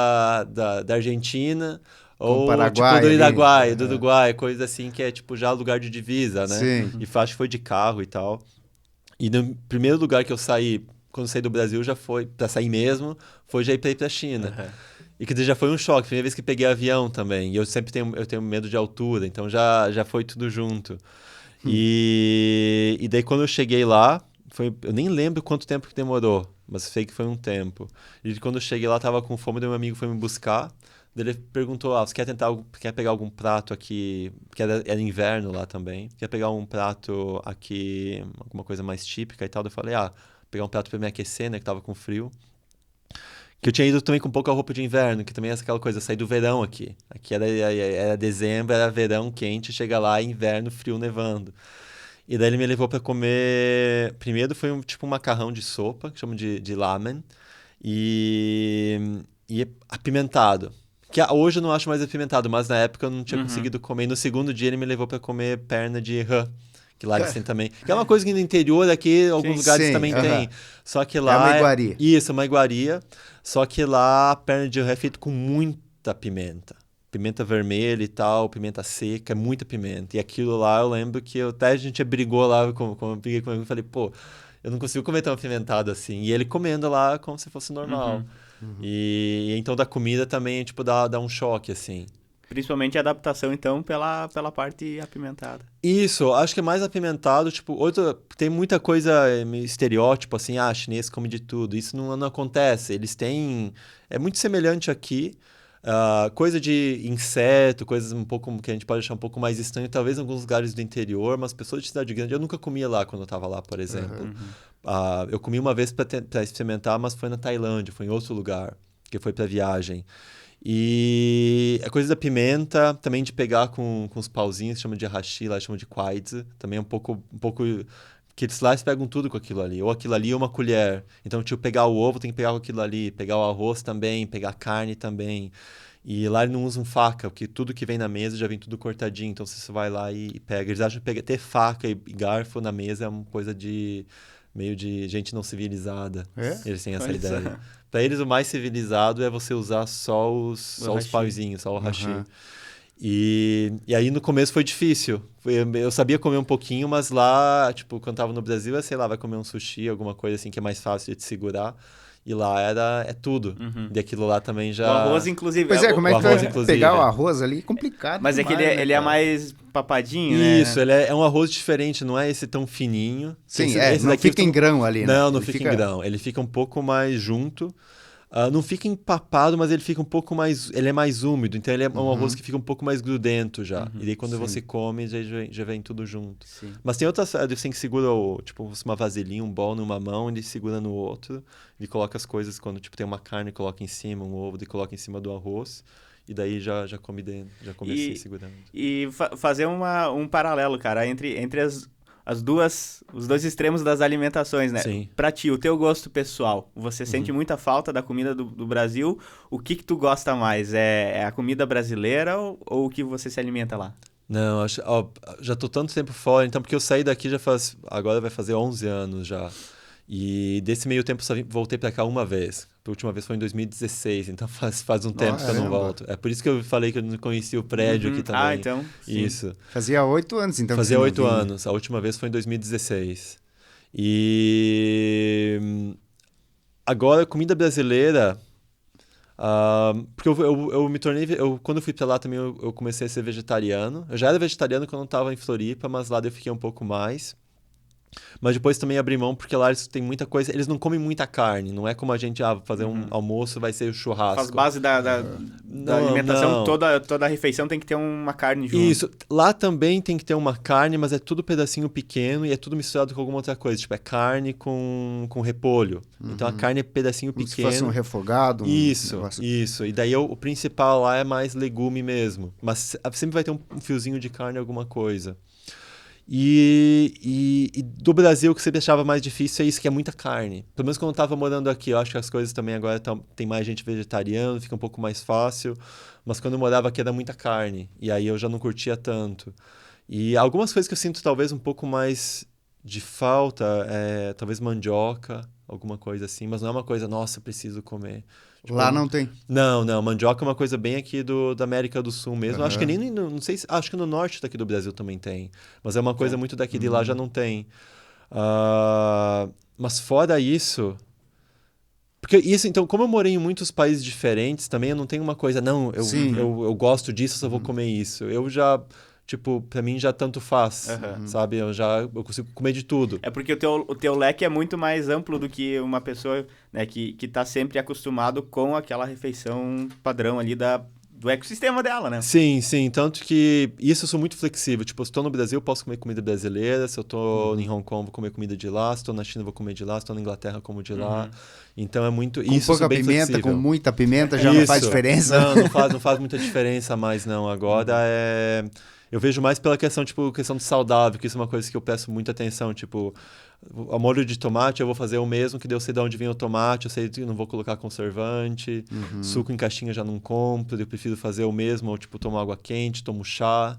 da Argentina Ou Paraguai, tipo do Uruguai, ali. do Uruguai, coisa assim que é tipo já lugar de divisa, né? Sim. E acho que foi de carro e tal. E no primeiro lugar que eu saí, quando eu saí do Brasil, já foi, pra sair mesmo, foi já ir pra China. Aham. E que daí já foi um choque, primeira vez que peguei avião também. E eu sempre tenho medo de altura, então já foi tudo junto. E daí quando eu cheguei lá, eu nem lembro quanto tempo que demorou, mas sei que foi um tempo. E quando eu cheguei lá, tava com fome, daí meu amigo foi me buscar. Daí ele perguntou, você quer pegar algum prato aqui, porque era inverno lá também, quer pegar um prato aqui, alguma coisa mais típica e tal? Daí eu falei, pegar um prato pra me aquecer, né, que tava com frio. Que eu tinha ido também com pouca roupa de inverno, que também é aquela coisa, eu saí do verão aqui. Aqui era dezembro, era verão quente, chega lá, inverno, frio, nevando. E daí ele me levou pra comer. Primeiro foi tipo um macarrão de sopa, que chamam de lamen, e apimentado. Que hoje eu não acho mais apimentado, mas na época eu não tinha conseguido comer. E no segundo dia ele me levou pra comer perna de rã. Que lá eles têm também. Que é uma coisa que no interior aqui, alguns lugares Sim, também tem. Só que lá. É uma iguaria. Isso, uma iguaria. Só que lá a perna de rã é feita com muita pimenta. Pimenta vermelha e tal, pimenta seca, muita pimenta. E aquilo lá eu lembro que até a gente brigou lá, como eu briguei com ele, e falei, pô, eu não consigo comer tão apimentado assim. E ele comendo lá como se fosse normal. E então da comida também, tipo, dá um choque, assim. Principalmente a adaptação, então, pela parte apimentada. Isso, acho que é mais apimentado, tipo, tem muita coisa, meio estereótipo, assim, chinês come de tudo. Isso não acontece. Eles têm. É muito semelhante aqui. Coisa de inseto, coisas um pouco que a gente pode achar um pouco mais estranho, talvez em alguns lugares do interior, mas pessoas de cidade grande, eu nunca comia lá quando eu estava lá, por exemplo. Eu comi uma vez para experimentar, mas foi na Tailândia, foi em outro lugar, que foi para viagem. E a coisa da pimenta, também de pegar com os pauzinhos, chama de hashi, lá chama de quaizi, também é um pouco que eles lá eles pegam tudo com aquilo ali, ou aquilo ali ou uma colher. Então, tipo, pegar o ovo tem que pegar com aquilo ali, pegar o arroz também, pegar a carne também. E lá eles não usam faca, porque tudo que vem na mesa já vem tudo cortadinho, então você só vai lá e pega. Eles acham que ter faca e garfo na mesa é uma coisa de meio de gente não civilizada. É? Eles têm essa Olha ideia. só. Pra eles, o mais civilizado é você usar só os hashi. pauzinhos, só o hashi. Aham. E aí no começo foi difícil. Eu sabia comer um pouquinho, mas lá, tipo, quando tava no Brasil, sei lá, vai comer um sushi, alguma coisa assim que é mais fácil de te segurar. E lá é tudo. E aquilo lá também já. O arroz, inclusive. Pois é, como é que tu arroz, vai inclusive, pegar o é. arroz ali? Complicado. Mas é que demais, ele é cara. mais papadinho, né? Isso, ele é um arroz diferente, não é esse tão fininho. Sim, Esse não daqui fica em grão ali, né? Não Ele fica em grão. Ele fica um pouco mais junto. Não fica empapado, mas ele fica um pouco mais. Ele é mais úmido, então ele é um arroz que fica um pouco mais grudento já. E daí quando você come, já vem tudo junto. Sim. Mas tem outras. Assim que segura tipo, uma vasilhinha, um bol numa mão, ele segura no outro. Ele coloca as coisas quando tipo, tem uma carne, coloca em cima, um ovo, ele coloca em cima do arroz. E daí já come dentro, já come assim, segurando. E fazer um paralelo, cara, entre os dois extremos das alimentações, né? Sim. Pra ti, o teu gosto pessoal, você sente muita falta da comida do Brasil? O que tu gosta mais? É a comida brasileira ou o que você se alimenta lá? Não, já tô tanto tempo fora, então porque eu saí daqui agora vai fazer 11 anos já. E desse meio tempo só voltei pra cá uma vez. A última vez foi em 2016, então faz um tempo que eu não caramba. volto. É por isso que eu falei que eu não conhecia o prédio aqui também. Ah, então. Sim. Isso. Fazia 8 anos, então. Fazia que você 8 não vinha. anos. A última vez foi em 2016. E agora, comida brasileira. Porque eu me tornei. Quando eu fui pra lá também, eu comecei a ser vegetariano. Eu já era vegetariano quando eu tava em Floripa, mas lá eu fiquei um pouco mais. Mas depois também abri mão, porque lá eles têm muita coisa. Eles não comem muita carne. Não é como a gente, fazer um almoço vai ser o churrasco. Faz base da Não, alimentação, não. Toda a refeição tem que ter uma carne junto. Isso. Lá também tem que ter uma carne, mas é tudo pedacinho pequeno e é tudo misturado com alguma outra coisa. Tipo, é carne com repolho. Então a carne é pedacinho Como se pequeno. fosse um refogado. Isso, negócio- isso. E daí o principal lá é mais legume mesmo. Mas sempre vai ter um fiozinho de carne, alguma coisa. E do Brasil, o que você achava mais difícil é isso, que é muita carne. Pelo menos quando eu tava morando aqui, eu acho que as coisas também agora tem mais gente vegetariana, fica um pouco mais fácil. Mas quando eu morava aqui era muita carne. E aí eu já não curtia tanto. E algumas coisas que eu sinto talvez um pouco mais de falta, talvez mandioca, alguma coisa assim, mas não é uma coisa, nossa, eu preciso comer. Tipo, Lá não tem. Não, mandioca é uma coisa bem aqui da América do Sul mesmo. Acho que nem, não sei, acho que no norte daqui do Brasil também tem, mas é uma coisa muito daqui de lá já não tem. Mas fora isso... Porque isso, então, como eu morei em muitos países diferentes, também eu não tenho uma coisa, não, eu gosto disso, só vou comer isso. Eu já, tipo, pra mim já tanto faz, sabe? Eu consigo comer de tudo. É porque o teu leque é muito mais amplo do que uma pessoa, né, que tá sempre acostumado com aquela refeição padrão ali do ecossistema dela, né? Sim, tanto que isso eu sou muito flexível. Tipo, se eu tô no Brasil, eu posso comer comida brasileira. Se eu tô em Hong Kong, vou comer comida de lá. Se eu tô na China, vou comer de lá. Se eu tô na Inglaterra, como de lá. Então é muito... Com isso eu sou pouca bem pimenta, flexível. com muita pimenta, já não faz diferença? Não faz muita diferença mais, não. Agora eu vejo mais pela questão do saudável, que isso é uma coisa que eu presto muita atenção. Tipo, o molho de tomate eu vou fazer o mesmo, que eu sei de onde vem o tomate, eu sei que não vou colocar conservante, suco em caixinha já não compro, eu prefiro fazer o mesmo, ou tipo, tomo água quente, tomo chá.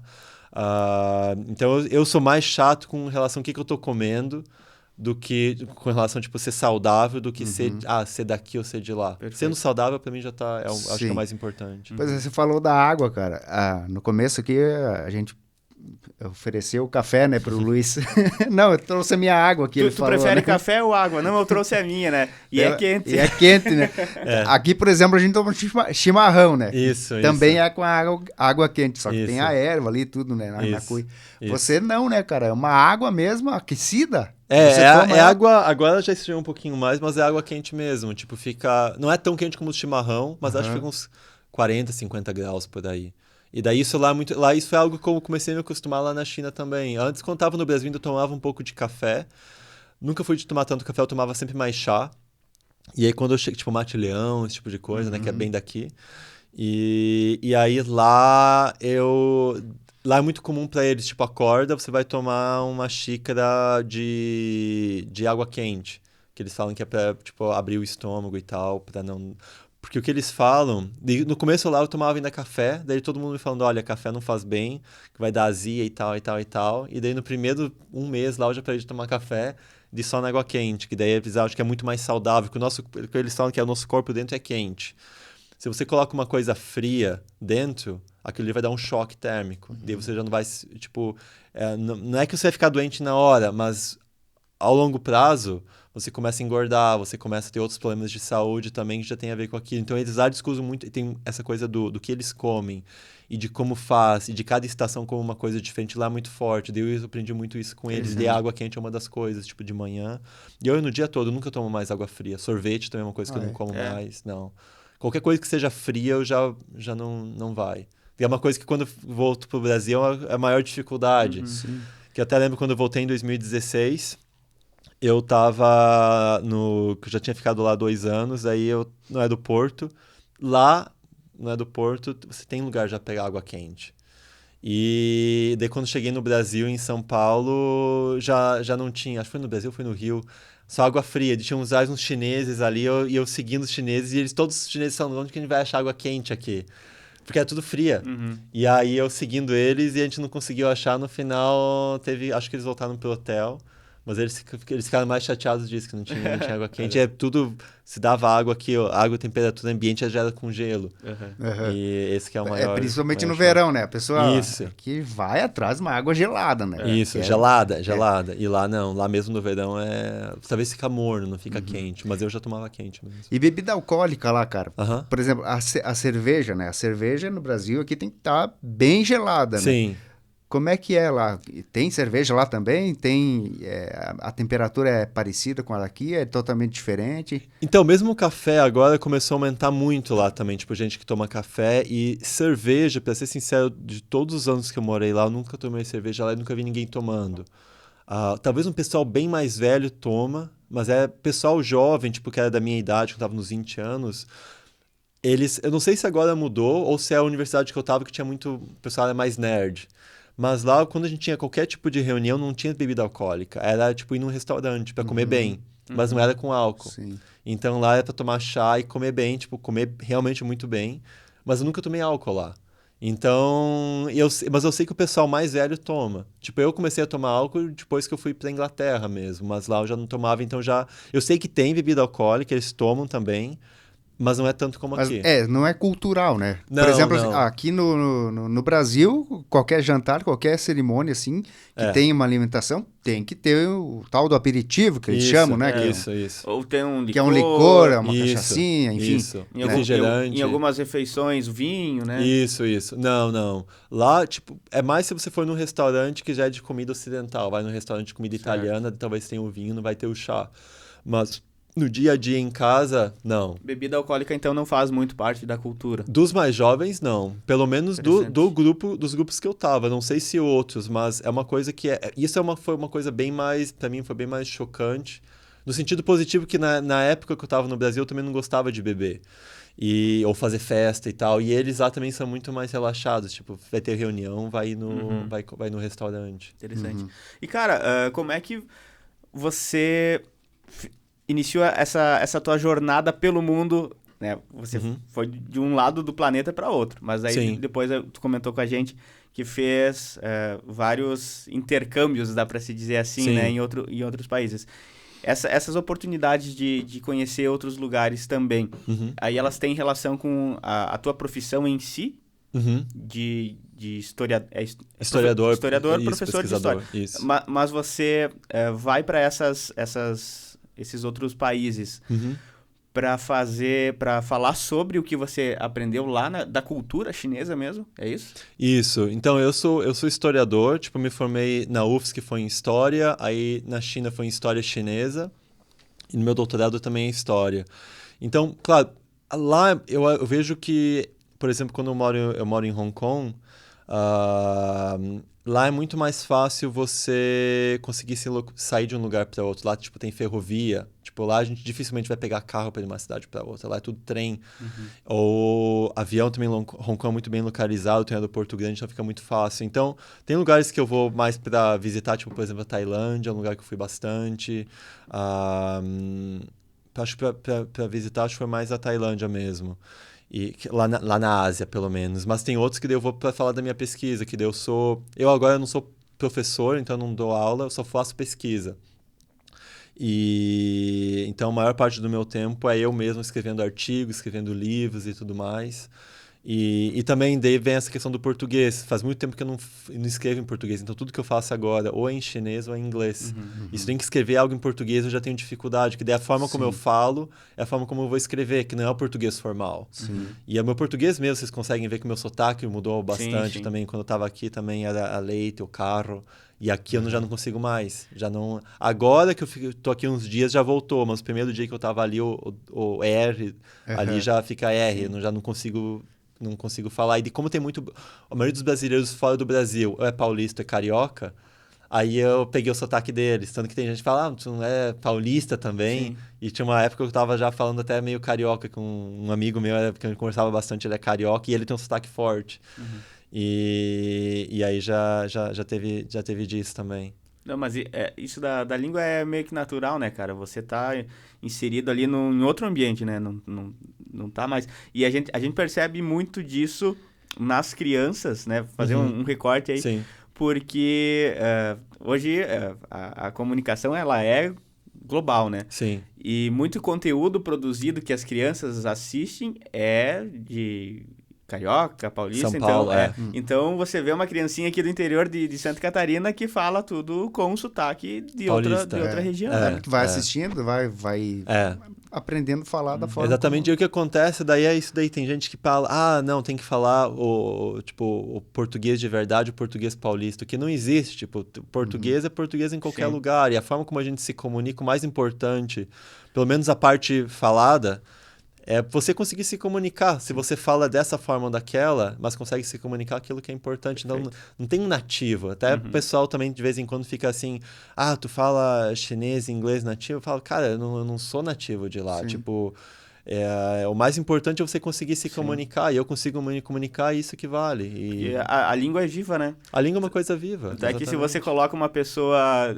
Então eu sou mais chato com relação ao que eu tô comendo, do que com relação, tipo, ser saudável, do que ser daqui ou ser de lá. Perfeito. Sendo saudável, pra mim já tá, acho que é o mais importante. Pois é, você falou da água, cara. No começo aqui, a gente ofereceu o café, né, pro Luiz. Não, eu trouxe a minha água aqui. Tu prefere café ou água? Não, eu trouxe a minha, né? E é quente. E é quente, né? Aqui, por exemplo, a gente toma chimarrão, né? Isso. Também é com água quente, só que Isso. tem a erva ali, tudo, né? Na cuia. Isso. Você não, né, cara? É uma água mesmo, aquecida. Água, agora já esfriou um pouquinho mais, mas é água quente mesmo. Tipo, não é tão quente como o chimarrão, mas acho que fica uns 40, 50 graus por aí. E daí isso lá isso foi algo que eu comecei a me acostumar lá na China também. Antes, quando eu tava no Brasil, ainda tomava um pouco de café. Nunca fui de tomar tanto café, eu tomava sempre mais chá. E aí quando eu cheguei, tipo, mate-leão, esse tipo de coisa, né, que é bem daqui. E aí lá é muito comum pra eles, tipo, acorda, você vai tomar uma xícara de água quente. Que eles falam que é pra, tipo, abrir o estômago e tal, pra não... Porque o que eles falam... No começo lá eu tomava ainda café, daí todo mundo me falando, olha, café não faz bem, que vai dar azia e tal, e tal, e tal. E daí no primeiro mês lá eu já parei de tomar café de só na água quente, que daí eles acham que é muito mais saudável, que eles falam que o nosso corpo dentro é quente. Se você coloca uma coisa fria dentro, aquilo ali vai dar um choque térmico. Daí você já não vai, tipo... não é que você vai ficar doente na hora, mas ao longo prazo, você começa a engordar, você começa a ter outros problemas de saúde também que já tem a ver com aquilo. Então, eles lá discutem muito, tem essa coisa do que eles comem e de como faz, e de cada estação como uma coisa diferente lá muito forte. Daí eu aprendi muito isso com eles. E a água quente é uma das coisas, tipo, de manhã. E eu, no dia todo, nunca tomo mais água fria. Sorvete também é uma coisa que eu não como mais, não. Qualquer coisa que seja fria, eu já não vai. E é uma coisa que quando eu volto pro Brasil é a maior dificuldade. Que eu até lembro quando eu voltei em 2016... Eu tava que eu já tinha ficado lá 2 anos, aí eu no aeroporto. Lá no aeroporto você tem lugar já pra pegar água quente. E daí quando cheguei no Brasil, em São Paulo, já não tinha, acho que foi no Brasil, foi no Rio, só água fria. Tinha uns chineses ali, e eu seguindo os chineses, e todos os chineses falando, onde que a gente vai achar água quente aqui? Porque é tudo fria. E aí eu seguindo eles, e a gente não conseguiu achar. No final, acho que eles voltaram pro hotel. Mas eles ficaram mais chateados disso, que não tinha água quente. Se dava água aqui, água, temperatura ambiente já era com gelo. E esse que é o maior... principalmente maior no verão, né? A pessoa Isso. que vai atrás de uma água gelada, né? Isso, gelada. E lá não, lá mesmo no verão talvez fica morno, não fica quente. Mas eu já tomava quente mesmo. E bebida alcoólica lá, cara? Por exemplo, a cerveja, né? A cerveja no Brasil aqui tem que estar bem gelada, né? Sim. Como é que é lá? Tem cerveja lá também? A temperatura é parecida com a daqui? É totalmente diferente? Então, mesmo o café agora começou a aumentar muito lá também. Tipo, gente que toma café e cerveja, pra ser sincero, de todos os anos que eu morei lá, eu nunca tomei cerveja lá e nunca vi ninguém tomando. Talvez um pessoal bem mais velho toma, mas pessoal jovem, tipo, que era da minha idade, que eu tava nos 20 anos... Eu não sei se agora mudou ou se é a universidade que eu tava que tinha muito... O pessoal era mais nerd. Mas lá, quando a gente tinha qualquer tipo de reunião, não tinha bebida alcoólica. Era, tipo, ir num restaurante pra comer bem. Mas não era com álcool. Sim. Então, lá era pra tomar chá e comer bem. Tipo, comer realmente muito bem. Mas eu nunca tomei álcool lá. Então, mas eu sei que o pessoal mais velho toma. Tipo, eu comecei a tomar álcool depois que eu fui pra Inglaterra mesmo, mas lá eu já não tomava, então já... Eu sei que tem bebida alcoólica, eles tomam também, mas não é tanto como Mas aqui. não é cultural, né? Por Não, exemplo, não. aqui no Brasil, qualquer jantar, qualquer cerimônia assim, que tem uma alimentação, tem que ter o tal do aperitivo, que eles chamam, né? Isso. Ou tem um licor. Que é um licor, uma Isso, cachaçinha, enfim. isso. Em, Refrigerante. em algumas refeições, vinho, né? Isso. Não. Lá, tipo, é mais se você for num restaurante que já é de comida ocidental. Vai num restaurante de comida italiana, talvez tenha o vinho, não vai ter o chá. Mas no dia a dia em casa, não. Bebida alcoólica, então, não faz muito parte da cultura. Dos mais jovens, não. Pelo menos do grupo, dos grupos que eu tava. Não sei se outros, mas é uma coisa que... Isso foi uma coisa bem mais... Pra mim, foi bem mais chocante. No sentido positivo que na época que eu tava no Brasil, eu também não gostava de beber. Ou fazer festa e tal. E eles lá também são muito mais relaxados. Tipo, vai ter reunião, vai vai no restaurante. Interessante. E, cara, como é que você iniciou essa tua jornada pelo mundo, né? Você foi de um lado do planeta para outro. Mas aí depois tu comentou com a gente que fez vários intercâmbios, dá para se dizer assim, né? Em outros países. Essas oportunidades de conhecer outros lugares também, aí elas têm relação com a tua profissão em si, de historiador, isso, professor de história. Isso. Mas você vai para esses outros países para falar sobre o que você aprendeu lá da cultura chinesa mesmo, é isso? Isso. Então, eu sou historiador, tipo, me formei na UFSC, que foi em História, aí na China foi em História Chinesa, e no meu doutorado também é História. Então, claro, lá eu vejo que, por exemplo, quando eu moro em Hong Kong, lá é muito mais fácil você conseguir sair de um lugar para outro. Lá, tipo, tem ferrovia. Tipo, lá a gente dificilmente vai pegar carro para ir de uma cidade para outra. Lá é tudo trem. Ou avião também. Hong Kong é muito bem localizado, tem aeroporto grande, então fica muito fácil. Então, tem lugares que eu vou mais para visitar, tipo, por exemplo, a Tailândia, é um lugar que eu fui bastante. Acho que para visitar, acho que foi mais a Tailândia mesmo. Lá na Ásia, pelo menos. Mas tem outros que eu vou para falar da minha pesquisa, que eu agora não sou professor, então não dou aula, eu só faço pesquisa. Então a maior parte do meu tempo é eu mesmo escrevendo artigos, escrevendo livros e tudo mais. E também daí vem essa questão do português. Faz muito tempo que eu não escrevo em português, então tudo que eu faço agora ou é em chinês ou é em inglês. E se tem que escrever algo em português, eu já tenho dificuldade, que daí a forma como eu falo é a forma como eu vou escrever, que não é o português formal. E o meu português mesmo, vocês conseguem ver que o meu sotaque mudou bastante também. Quando eu estava aqui também era a leite, o carro. E aqui eu já não consigo mais. Já não... Agora que eu tô aqui uns dias, já voltou. Mas o primeiro dia que eu tava ali, o R, ali já fica R. Eu já não consigo falar. E como tem muito... A maioria dos brasileiros fora do Brasil ou é paulista ou é carioca, aí eu peguei o sotaque deles. Tanto que tem gente que fala, tu não é paulista também? Sim. E tinha uma época que eu tava já falando até meio carioca com um amigo meu, que eu conversava bastante, ele é carioca e ele tem um sotaque forte. E aí já teve disso também. Não, mas isso da língua é meio que natural, né, cara? Você tá inserido ali em outro ambiente, né? Não tá mais... E a gente percebe muito disso nas crianças, né? Fazer um recorte aí. Sim. Porque hoje a comunicação, ela é global, né? Sim. E muito conteúdo produzido que as crianças assistem é de... Carioca, paulista, São Paulo, Então você vê uma criancinha aqui do interior de Santa Catarina que fala tudo com um sotaque de outra região. Vai assistindo, vai aprendendo a falar da forma. Exatamente. E o que acontece daí é isso daí. Tem gente que fala, não, tem que falar o português de verdade, o português paulista, que não existe. Tipo, português é português em qualquer lugar. E a forma como a gente se comunica, o mais importante, pelo menos a parte falada, é você conseguir se comunicar. Se você fala dessa forma ou daquela, mas consegue se comunicar aquilo que é importante. Não tem um nativo. Até o pessoal também, de vez em quando, fica assim... tu fala chinês, inglês nativo? Eu falo, cara, eu não sou nativo de lá. Sim. Tipo, o mais importante é você conseguir se comunicar. E eu consigo me comunicar, isso que vale. E a língua é viva, né? A língua é uma coisa viva. Até que se você coloca uma pessoa,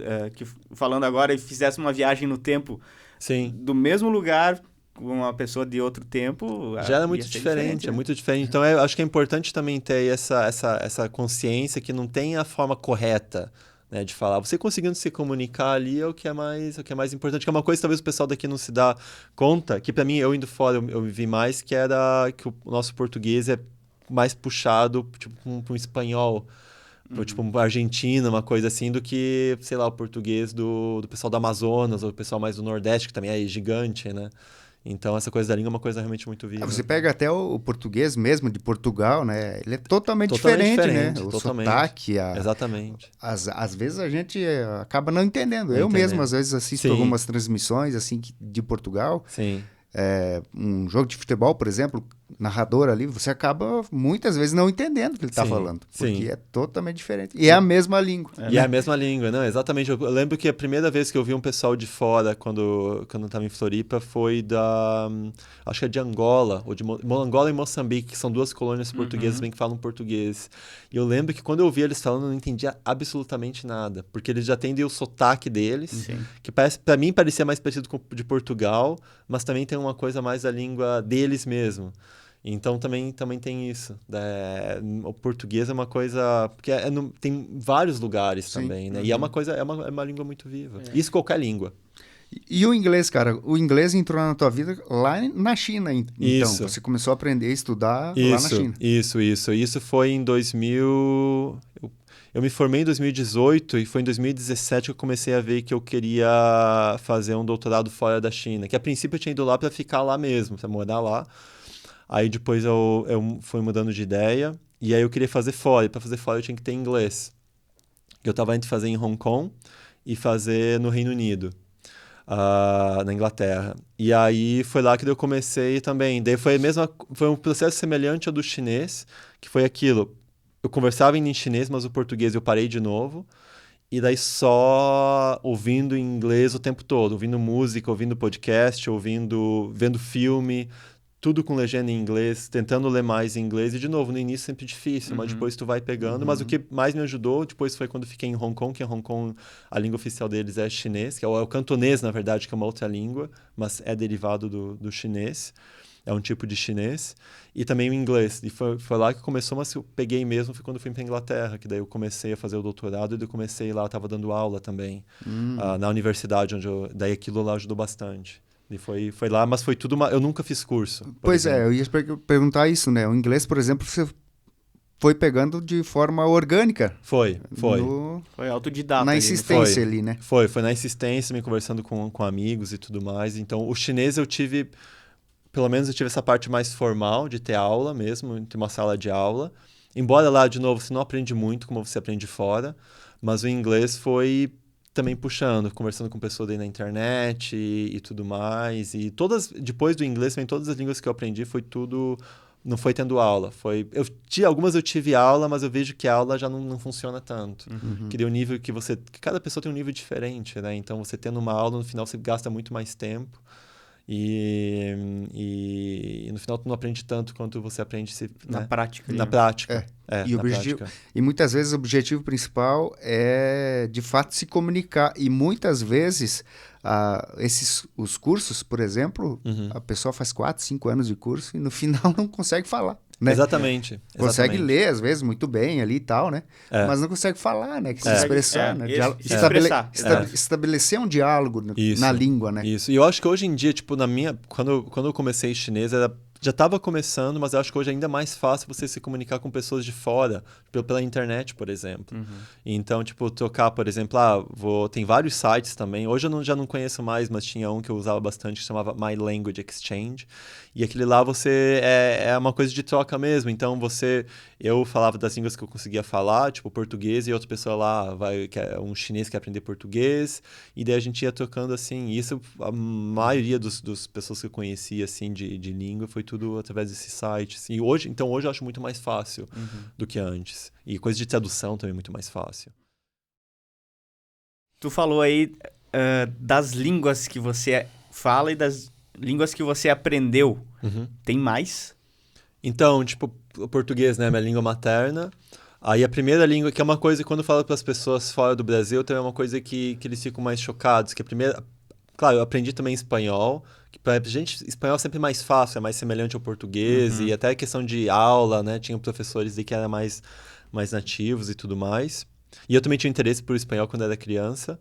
falando agora, e fizesse uma viagem no tempo... Sim. Do mesmo lugar... com uma pessoa de outro tempo... Já era ia muito ser diferente, é né? muito diferente. Então, eu acho que é importante também ter essa consciência que não tem a forma correta, né, de falar. Você conseguindo se comunicar ali é o que é mais importante. Que é uma coisa que talvez o pessoal daqui não se dá conta, que para mim, eu indo fora, eu vi mais, que era que o nosso português é mais puxado, tipo, para um espanhol, tipo, uma Argentina, uma coisa assim, do que, sei lá, o português do pessoal do Amazonas, ou o pessoal mais do Nordeste, que também é gigante, né? Então, essa coisa da língua é uma coisa realmente muito viva. Você pega até o português mesmo de Portugal, né? Ele é totalmente diferente, né? O sotaque, exatamente. Às vezes a gente acaba não entendendo. Não eu entendendo. mesmo, às vezes, assisto algumas transmissões assim de Portugal. Sim. Um jogo de futebol, por exemplo, narrador ali, você acaba muitas vezes não entendendo o que ele está falando, porque é totalmente diferente. E é a mesma língua. É a mesma língua, não, exatamente. Eu lembro que a primeira vez que eu vi um pessoal de fora, quando eu estava em Floripa, foi acho que é de Angola, ou de Angola e Moçambique, que são duas colônias portuguesas bem que falam português. E eu lembro que quando eu vi eles falando, eu não entendia absolutamente nada, porque eles já têm o sotaque deles, que para mim parecia mais parecido com o de Portugal, mas também tem uma coisa mais da língua deles mesmo. Então também tem isso. O português é uma coisa... Porque tem vários lugares também, né? E é uma coisa, é uma língua muito viva. Isso qualquer língua. E o inglês, cara? O inglês entrou na tua vida lá na China, então. Isso. Você começou a aprender a estudar lá na China. Isso foi em 2000... Eu me formei em 2018 e foi em 2017 que eu comecei a ver que eu queria fazer um doutorado fora da China. Que a princípio eu tinha ido lá para ficar lá mesmo, para morar lá. Aí depois eu fui mudando de ideia e aí eu queria fazer fora. E para fazer fora eu tinha que ter inglês. Eu estava entre fazer em Hong Kong e fazer no Reino Unido, na Inglaterra. E aí foi lá que eu comecei também. Daí foi um processo semelhante ao do chinês, que foi aquilo. Eu conversava em chinês, mas o português eu parei de novo. E daí só ouvindo em inglês o tempo todo. Ouvindo música, ouvindo podcast, vendo filme, tudo com legenda em inglês, tentando ler mais em inglês. E, de novo, no início sempre difícil, mas depois tu vai pegando. Mas o que mais me ajudou depois foi quando fiquei em Hong Kong, que em Hong Kong a língua oficial deles é chinês, que é o cantonês, na verdade, que é uma outra língua, mas é derivado do chinês. É um tipo de chinês. E também o inglês. E foi lá que começou, mas eu peguei mesmo foi quando eu fui para a Inglaterra, que daí eu comecei a fazer o doutorado e daí eu comecei lá, eu estava dando aula também, na universidade, daí aquilo lá ajudou bastante. E foi lá, mas foi tudo eu nunca fiz curso. Pois eu ia perguntar isso, né? O inglês, por exemplo, você foi pegando de forma orgânica. Foi autodidata. Na insistência ali, né? Foi na insistência, me conversando com amigos e tudo mais. Então, o chinês pelo menos eu tive essa parte mais formal de ter aula mesmo, ter uma sala de aula. Embora lá, de novo, você não aprende muito como você aprende fora, mas o inglês foi também puxando, conversando com pessoas aí na internet e tudo mais. E depois do inglês, também todas as línguas que eu aprendi foi tudo... Não foi tendo aula. Algumas eu tive aula, mas eu vejo que a aula já não funciona tanto. Que o nível que cada pessoa tem um nível diferente, né? Então, você tendo uma aula, no final você gasta muito mais tempo. E no final tu não aprende tanto quanto você aprende na prática. Na prática. E muitas vezes o objetivo principal é, de fato, se comunicar. E muitas vezes, os cursos, por exemplo, a pessoa faz 4, 5 anos de curso e no final não consegue falar. Né? Exatamente. Consegue ler, às vezes, muito bem ali e tal, né? Mas não consegue falar, né? Se expressar, né? Estabelecer um diálogo na língua, né? Isso. E eu acho que hoje em dia, tipo, quando eu comecei chinês, já estava começando, mas eu acho que hoje é ainda mais fácil você se comunicar com pessoas de fora, pela internet, por exemplo. Então, tipo, trocar, por exemplo, tem vários sites também. Hoje eu já não conheço mais, mas tinha um que eu usava bastante, que se chamava My Language Exchange. E aquele lá é uma coisa de troca mesmo. Então, eu falava das línguas que eu conseguia falar, tipo português, e outra pessoa lá, um chinês quer aprender português, e daí a gente ia trocando assim. E isso, a maioria das pessoas que eu conhecia, assim, de língua, foi tudo através desses sites. E hoje eu acho muito mais fácil do que antes. E coisa de tradução também é muito mais fácil. Tu falou aí das línguas que você fala e das línguas que você aprendeu. Tem mais? Então, tipo, o português, né, minha língua materna. Aí a primeira língua, que é uma coisa que quando eu falo para as pessoas fora do Brasil, também é uma coisa que eles ficam mais chocados, que a primeira... Claro, eu aprendi também espanhol, Pra gente, espanhol é sempre mais fácil, é mais semelhante ao português, e até a questão de aula, né? Tinha professores aí que eram mais nativos e tudo mais. E eu também tinha interesse por espanhol quando era criança.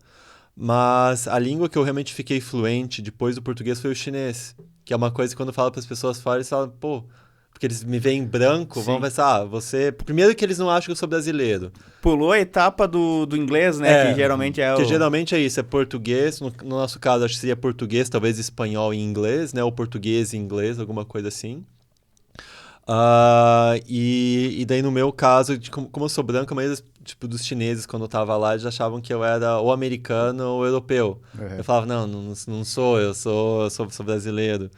Mas a língua que eu realmente fiquei fluente depois do português foi o chinês. Que é uma coisa que quando eu falo para as pessoas fora, eles falam, pô... Porque eles me veem em branco, vão pensar, você... Primeiro que eles não acham que eu sou brasileiro. Pulou a etapa do inglês, né? Que geralmente é o... Que geralmente é isso, é português. No nosso caso, acho que seria português, talvez espanhol e inglês, né? Ou português e inglês, alguma coisa assim. E daí, no meu caso, como eu sou branco, a maioria dos chineses, quando eu tava lá, eles achavam que eu era ou americano ou europeu. Eu falava, não sou, eu sou brasileiro.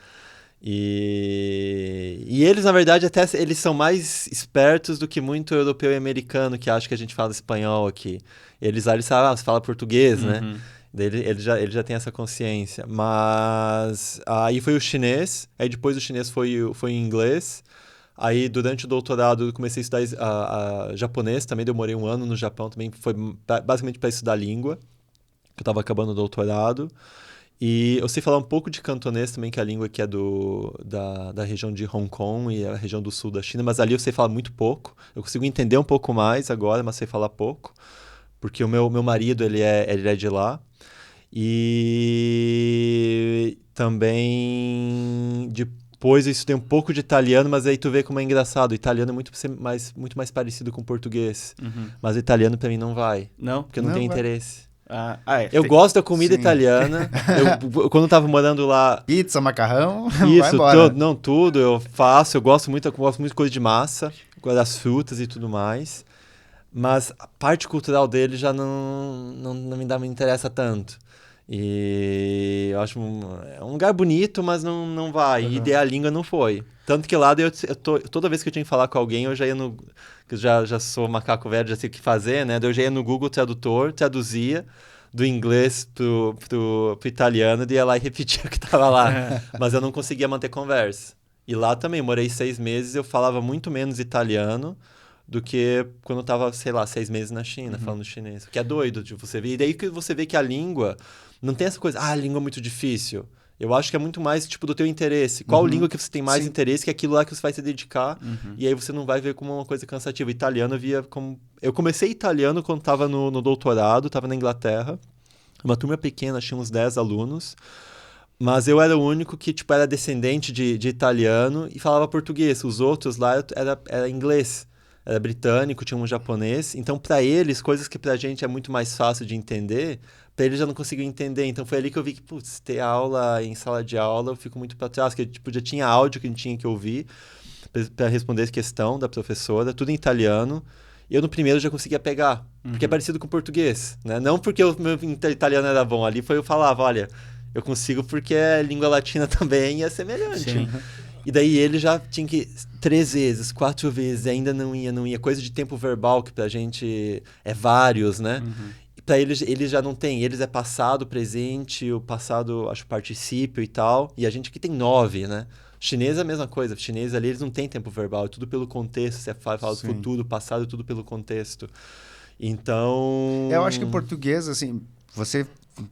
E eles, na verdade, até eles são mais espertos do que muito europeu e americano que acha que a gente fala espanhol aqui. Eles sabem, você fala português, né? Daí ele já tem essa consciência. Mas aí foi o chinês, aí depois o chinês foi em inglês. Aí, durante o doutorado, eu comecei a estudar japonês também. Eu morei 1 ano no Japão também. Foi basicamente para estudar língua, que eu estava acabando o doutorado. E eu sei falar um pouco de cantonês também, que é a língua que é da região de Hong Kong e a região do sul da China. Mas ali eu sei falar muito pouco. Eu consigo entender um pouco mais agora, mas sei falar pouco. Porque o meu marido, ele é de lá. E também... Depois eu estudei um pouco de italiano, mas aí tu vê como é engraçado. O italiano é muito mais parecido com o português. Mas o italiano pra mim não vai. Não? Porque eu não tenho interesse. Eu gosto da comida italiana. Quando eu tava morando lá... Pizza, macarrão, vai Isso, embora. tudo eu faço. Eu gosto muito de coisa de massa, das frutas e tudo mais. Mas a parte cultural dele já não me interessa tanto. E eu acho um lugar bonito, mas não vai. E daí a língua não foi. Tanto que lá toda vez que eu tinha que falar com alguém, eu já ia no... Que eu já sou macaco velho, já sei o que fazer, né? Daí eu já ia no Google Tradutor, traduzia do inglês pro italiano, e ia lá e repetia o que tava lá. Mas eu não conseguia manter conversa. E lá também, morei 6 meses, eu falava muito menos italiano do que quando eu tava, sei lá, 6 meses na China, falando chinês. Que é doido de você ver. E daí que você vê que a língua... Não tem essa coisa, a língua é muito difícil. Eu acho que é muito mais, tipo, do teu interesse. Qual língua que você tem mais interesse, que é aquilo lá que você vai se dedicar. E aí você não vai ver como uma coisa cansativa. Italiano eu via como... Eu comecei italiano quando estava no doutorado, estava na Inglaterra. Uma turma pequena, tinha uns 10 alunos. Mas eu era o único que, tipo, era descendente de italiano e falava português. Os outros lá era inglês. Era britânico, tinha um japonês. Então, para eles, coisas que pra gente é muito mais fácil de entender... Pra eles já não conseguiam entender. Então foi ali que eu vi que, putz, ter aula em sala de aula eu fico muito pra trás. Porque tipo, já tinha áudio que a gente tinha que ouvir pra responder essa questão da professora, tudo em italiano. E eu no primeiro já conseguia pegar, porque é parecido com o português, né? Não porque o meu italiano era bom, ali eu falava, olha, eu consigo porque é língua latina também e é semelhante. Sim. E daí ele já tinha que 3 vezes, 4 vezes, ainda não ia. Coisa de tempo verbal que pra gente é vários, né? Pra eles já não tem, eles é passado, presente, o passado, acho, particípio e tal, e a gente aqui tem 9, né? Chinês é a mesma coisa, chinês ali eles não tem tempo verbal, é tudo pelo contexto, você fala do futuro, passado, tudo pelo contexto. Então... Eu acho que o português, assim, você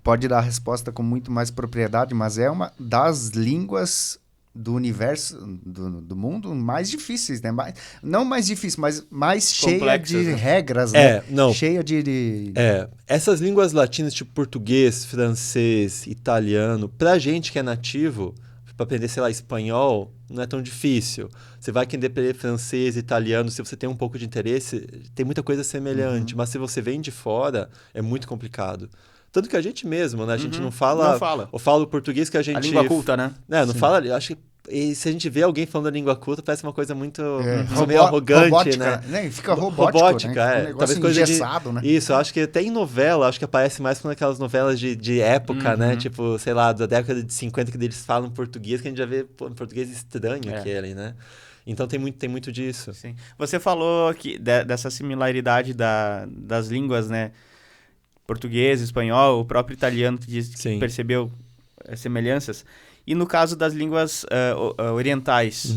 pode dar a resposta com muito mais propriedade, mas é uma das línguas do universo, do mundo, mais difíceis, né? Não mais difícil, mas mais cheia de regras, né? Cheia de... Essas línguas latinas, tipo português, francês, italiano, pra gente que é nativo, pra aprender, sei lá, espanhol, não é tão difícil. Você vai aprender francês, italiano, se você tem um pouco de interesse, tem muita coisa semelhante, mas se você vem de fora, é muito complicado. Tanto que a gente mesmo, né? A gente não fala... Não fala. Ou fala o português que a gente... A língua culta, né? Não fala... Acho que se a gente vê alguém falando a língua culta, parece uma coisa muito... meio arrogante, robótica, né? Fica robótico, né? Um negócio talvez coisa engessado, né? Isso, acho que até em novela, acho que aparece mais quando aquelas novelas de época, né? Tipo, sei lá, da década de 50, que eles falam português, que a gente já vê em português estranho aquele, né? Então tem muito disso. Sim. Você falou que dessa similaridade das línguas, né? Português, espanhol, o próprio italiano que disse que percebeu semelhanças. E no caso das línguas orientais,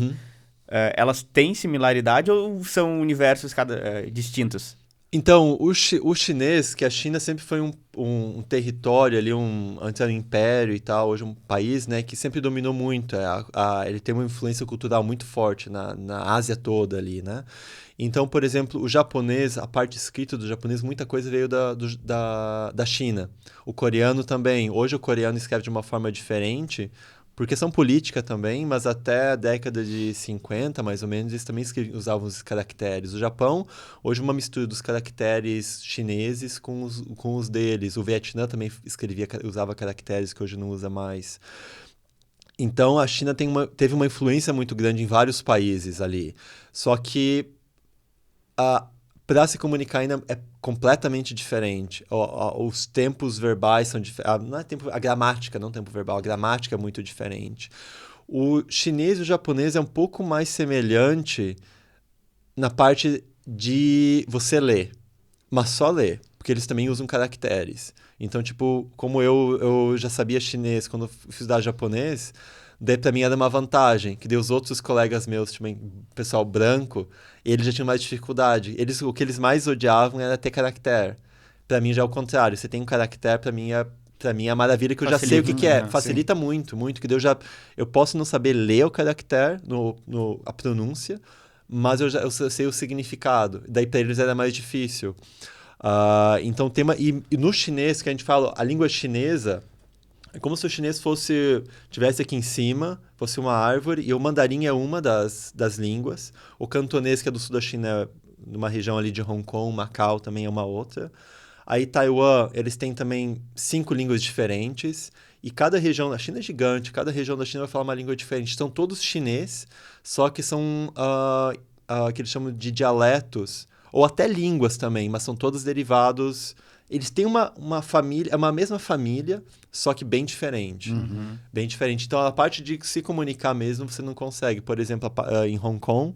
elas têm similaridade ou são universos distintos? Então, o chinês, que a China sempre foi um território ali, antes era um império e tal, hoje um país, né, que sempre dominou muito. Ele tem uma influência cultural muito forte na Ásia toda ali, né? Então, por exemplo, o japonês, a parte escrita do japonês, muita coisa veio da China. O coreano também. Hoje o coreano escreve de uma forma diferente, por questão política também, mas até a década de 50, mais ou menos, eles também usavam os caracteres. O Japão, hoje, uma mistura dos caracteres chineses com os deles. O Vietnã também usava caracteres que hoje não usa mais. Então, a China teve uma influência muito grande em vários países ali. Só que para se comunicar ainda é completamente diferente. Os tempos verbais são diferentes. Não é a gramática, não tempo verbal. A gramática é muito diferente. O chinês e o japonês é um pouco mais semelhante na parte de você ler, mas só ler, porque eles também usam caracteres. Então, tipo, como eu já sabia chinês quando eu fui estudar japonês, daí pra mim era uma vantagem, que daí os outros colegas meus, tipo, pessoal branco, eles já tinham mais dificuldade. O que eles mais odiavam era ter caractere. Pra mim já é o contrário, você tem um caractere, pra mim é a maravilha, que eu já sei o que é. Facilita muito, muito, que daí eu posso não saber ler o caractere, a pronúncia, mas eu sei o significado. Daí pra eles era mais difícil. Então e no chinês, que a gente fala, a língua chinesa, é como se o chinês tivesse aqui em cima, fosse uma árvore, e o mandarim é uma das línguas. O cantonês, que é do sul da China, numa região ali de Hong Kong, Macau também é uma outra. Aí Taiwan, eles têm também 5 línguas diferentes. E cada região da China é gigante, cada região da China vai falar uma língua diferente. São todos chinês, só que são que eles chamam de dialetos, ou até línguas também, mas são todos derivados. Eles têm uma família, é uma mesma família, só que bem diferente. Uhum. Bem diferente. Então, a parte de se comunicar mesmo, você não consegue. Por exemplo, em Hong Kong,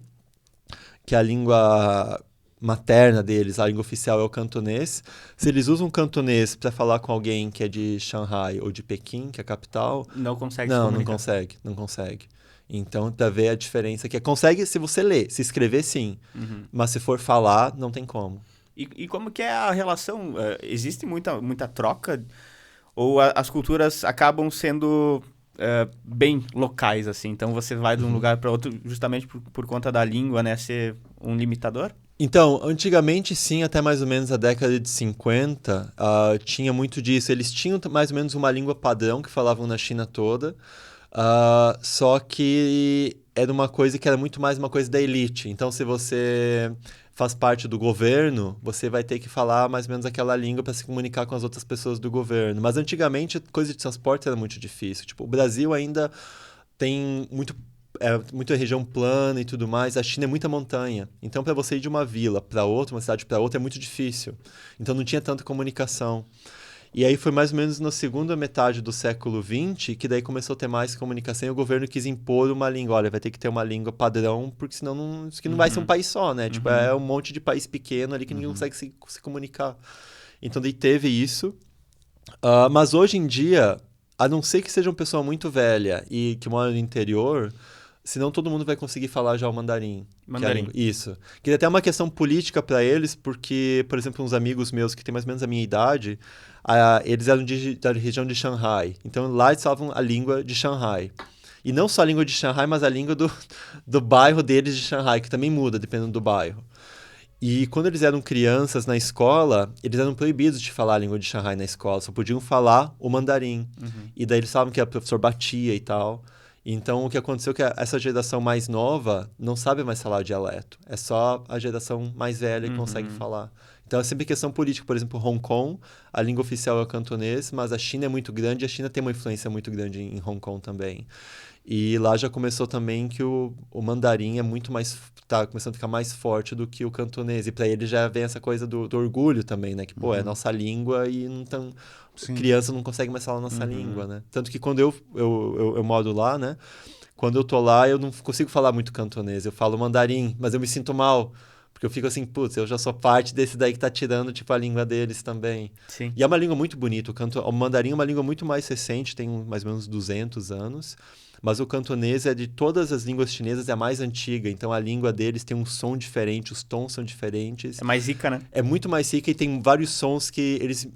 que a língua materna deles, a língua oficial é o cantonês. Se eles usam cantonês para falar com alguém que é de Shanghai ou de Pequim, que é a capital... Não consegue Não, se não comunicar. não consegue. Então, para ver a diferença, que consegue se você ler, se escrever, sim. Uhum. Mas se for falar, não tem como. E como que é a relação? Existe muita troca? Ou as culturas acabam sendo bem locais, assim? Então, você vai de um lugar para outro justamente por conta da língua, né? Ser um limitador? Então, antigamente sim, até mais ou menos a década de 50, tinha muito disso. Eles tinham mais ou menos uma língua padrão que falavam na China toda, só que era uma coisa que era muito mais uma coisa da elite. Então, se você faz parte do governo, você vai ter que falar mais ou menos aquela língua para se comunicar com as outras pessoas do governo. Mas antigamente, coisa de transporte era muito difícil. Tipo, o Brasil ainda tem muita região plana e tudo mais. A China é muita montanha. Então, para você ir de uma vila para outra, uma cidade para outra, é muito difícil. Então, não tinha tanta comunicação. E aí foi mais ou menos na segunda metade do século XX que daí começou a ter mais comunicação e o governo quis impor uma língua. Olha, vai ter que ter uma língua padrão, porque senão isso aqui não vai ser um país só, né? Tipo, é um monte de país pequeno ali que ninguém consegue se comunicar. Então, daí teve isso. Mas hoje em dia, a não ser que seja uma pessoa muito velha e que mora no interior, senão todo mundo vai conseguir falar já o mandarim. Mandarim. Isso. Que até é uma questão política para eles, porque, por exemplo, uns amigos meus que têm mais ou menos a minha idade, eles eram da região de Shanghai. Então, lá eles falavam a língua de Shanghai. E não só a língua de Shanghai, mas a língua do bairro deles de Shanghai, que também muda dependendo do bairro. E quando eles eram crianças na escola, eles eram proibidos de falar a língua de Shanghai na escola, só podiam falar o mandarim. E daí eles falavam que o professor batia e tal. Então, o que aconteceu é que essa geração mais nova não sabe mais falar o dialeto. É só a geração mais velha que consegue falar. Então, é sempre questão política. Por exemplo, Hong Kong, a língua oficial é o cantonês, mas a China é muito grande e a China tem uma influência muito grande em Hong Kong também. E lá já começou também que o mandarim é muito mais... Tá começando a ficar mais forte do que o cantonês. E para ele já vem essa coisa do orgulho também, né? Que, pô, é nossa língua e não tão... Criança não consegue mais falar a nossa língua, né? Tanto que quando eu moro lá, né? Quando eu tô lá, eu não consigo falar muito cantonês. Eu falo mandarim, mas eu me sinto mal. Porque eu fico assim, putz, eu já sou parte desse daí que tá tirando, tipo, a língua deles também. Sim. E é uma língua muito bonita. O mandarim é uma língua muito mais recente, tem mais ou menos 200 anos. Mas o cantonês é de todas as línguas chinesas, é a mais antiga. Então a língua deles tem um som diferente, os tons são diferentes. É mais rica, né? É muito mais rica e tem vários sons que eles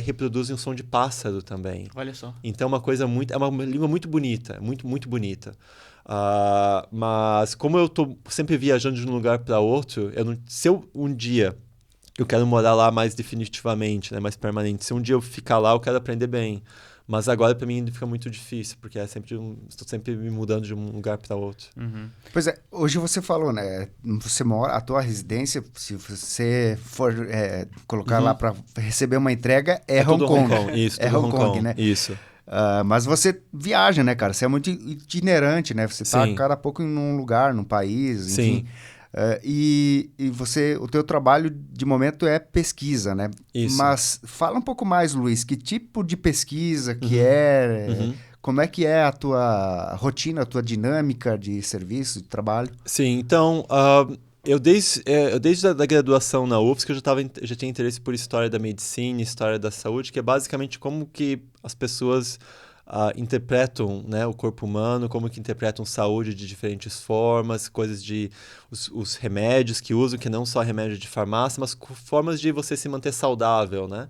reproduzem o som de pássaro também. Olha só. Então é uma língua muito bonita, muito bonita. Mas como eu tô sempre viajando de um lugar para outro, se eu um dia eu quero morar lá mais definitivamente, né, mais permanente, se um dia eu ficar lá, eu quero aprender bem. Mas agora para mim fica muito difícil, porque estou sempre me mudando de um lugar para outro. Uhum. Pois é, hoje você falou, né? Você mora, a tua residência, se você for colocar lá para receber uma entrega, é Hong tudo Kong. Hong Kong. Isso, é tudo Hong Kong, né? Isso. Mas você viaja, né, cara? Você é muito itinerante, né? Você tá Sim. cada pouco em um lugar, num país, enfim. Sim. E o teu trabalho de momento é pesquisa, né? Isso. Mas fala um pouco mais, Luiz, que tipo de pesquisa que como é que é a tua rotina, a tua dinâmica de serviço, de trabalho? Sim, então, eu desde a da graduação na UFSC, eu já tinha interesse por história da medicina, história da saúde, que é basicamente como que as pessoas interpretam, né, o corpo humano, como que interpretam saúde de diferentes formas, coisas de os remédios que usam, que não só remédio de farmácia, mas formas de você se manter saudável, né?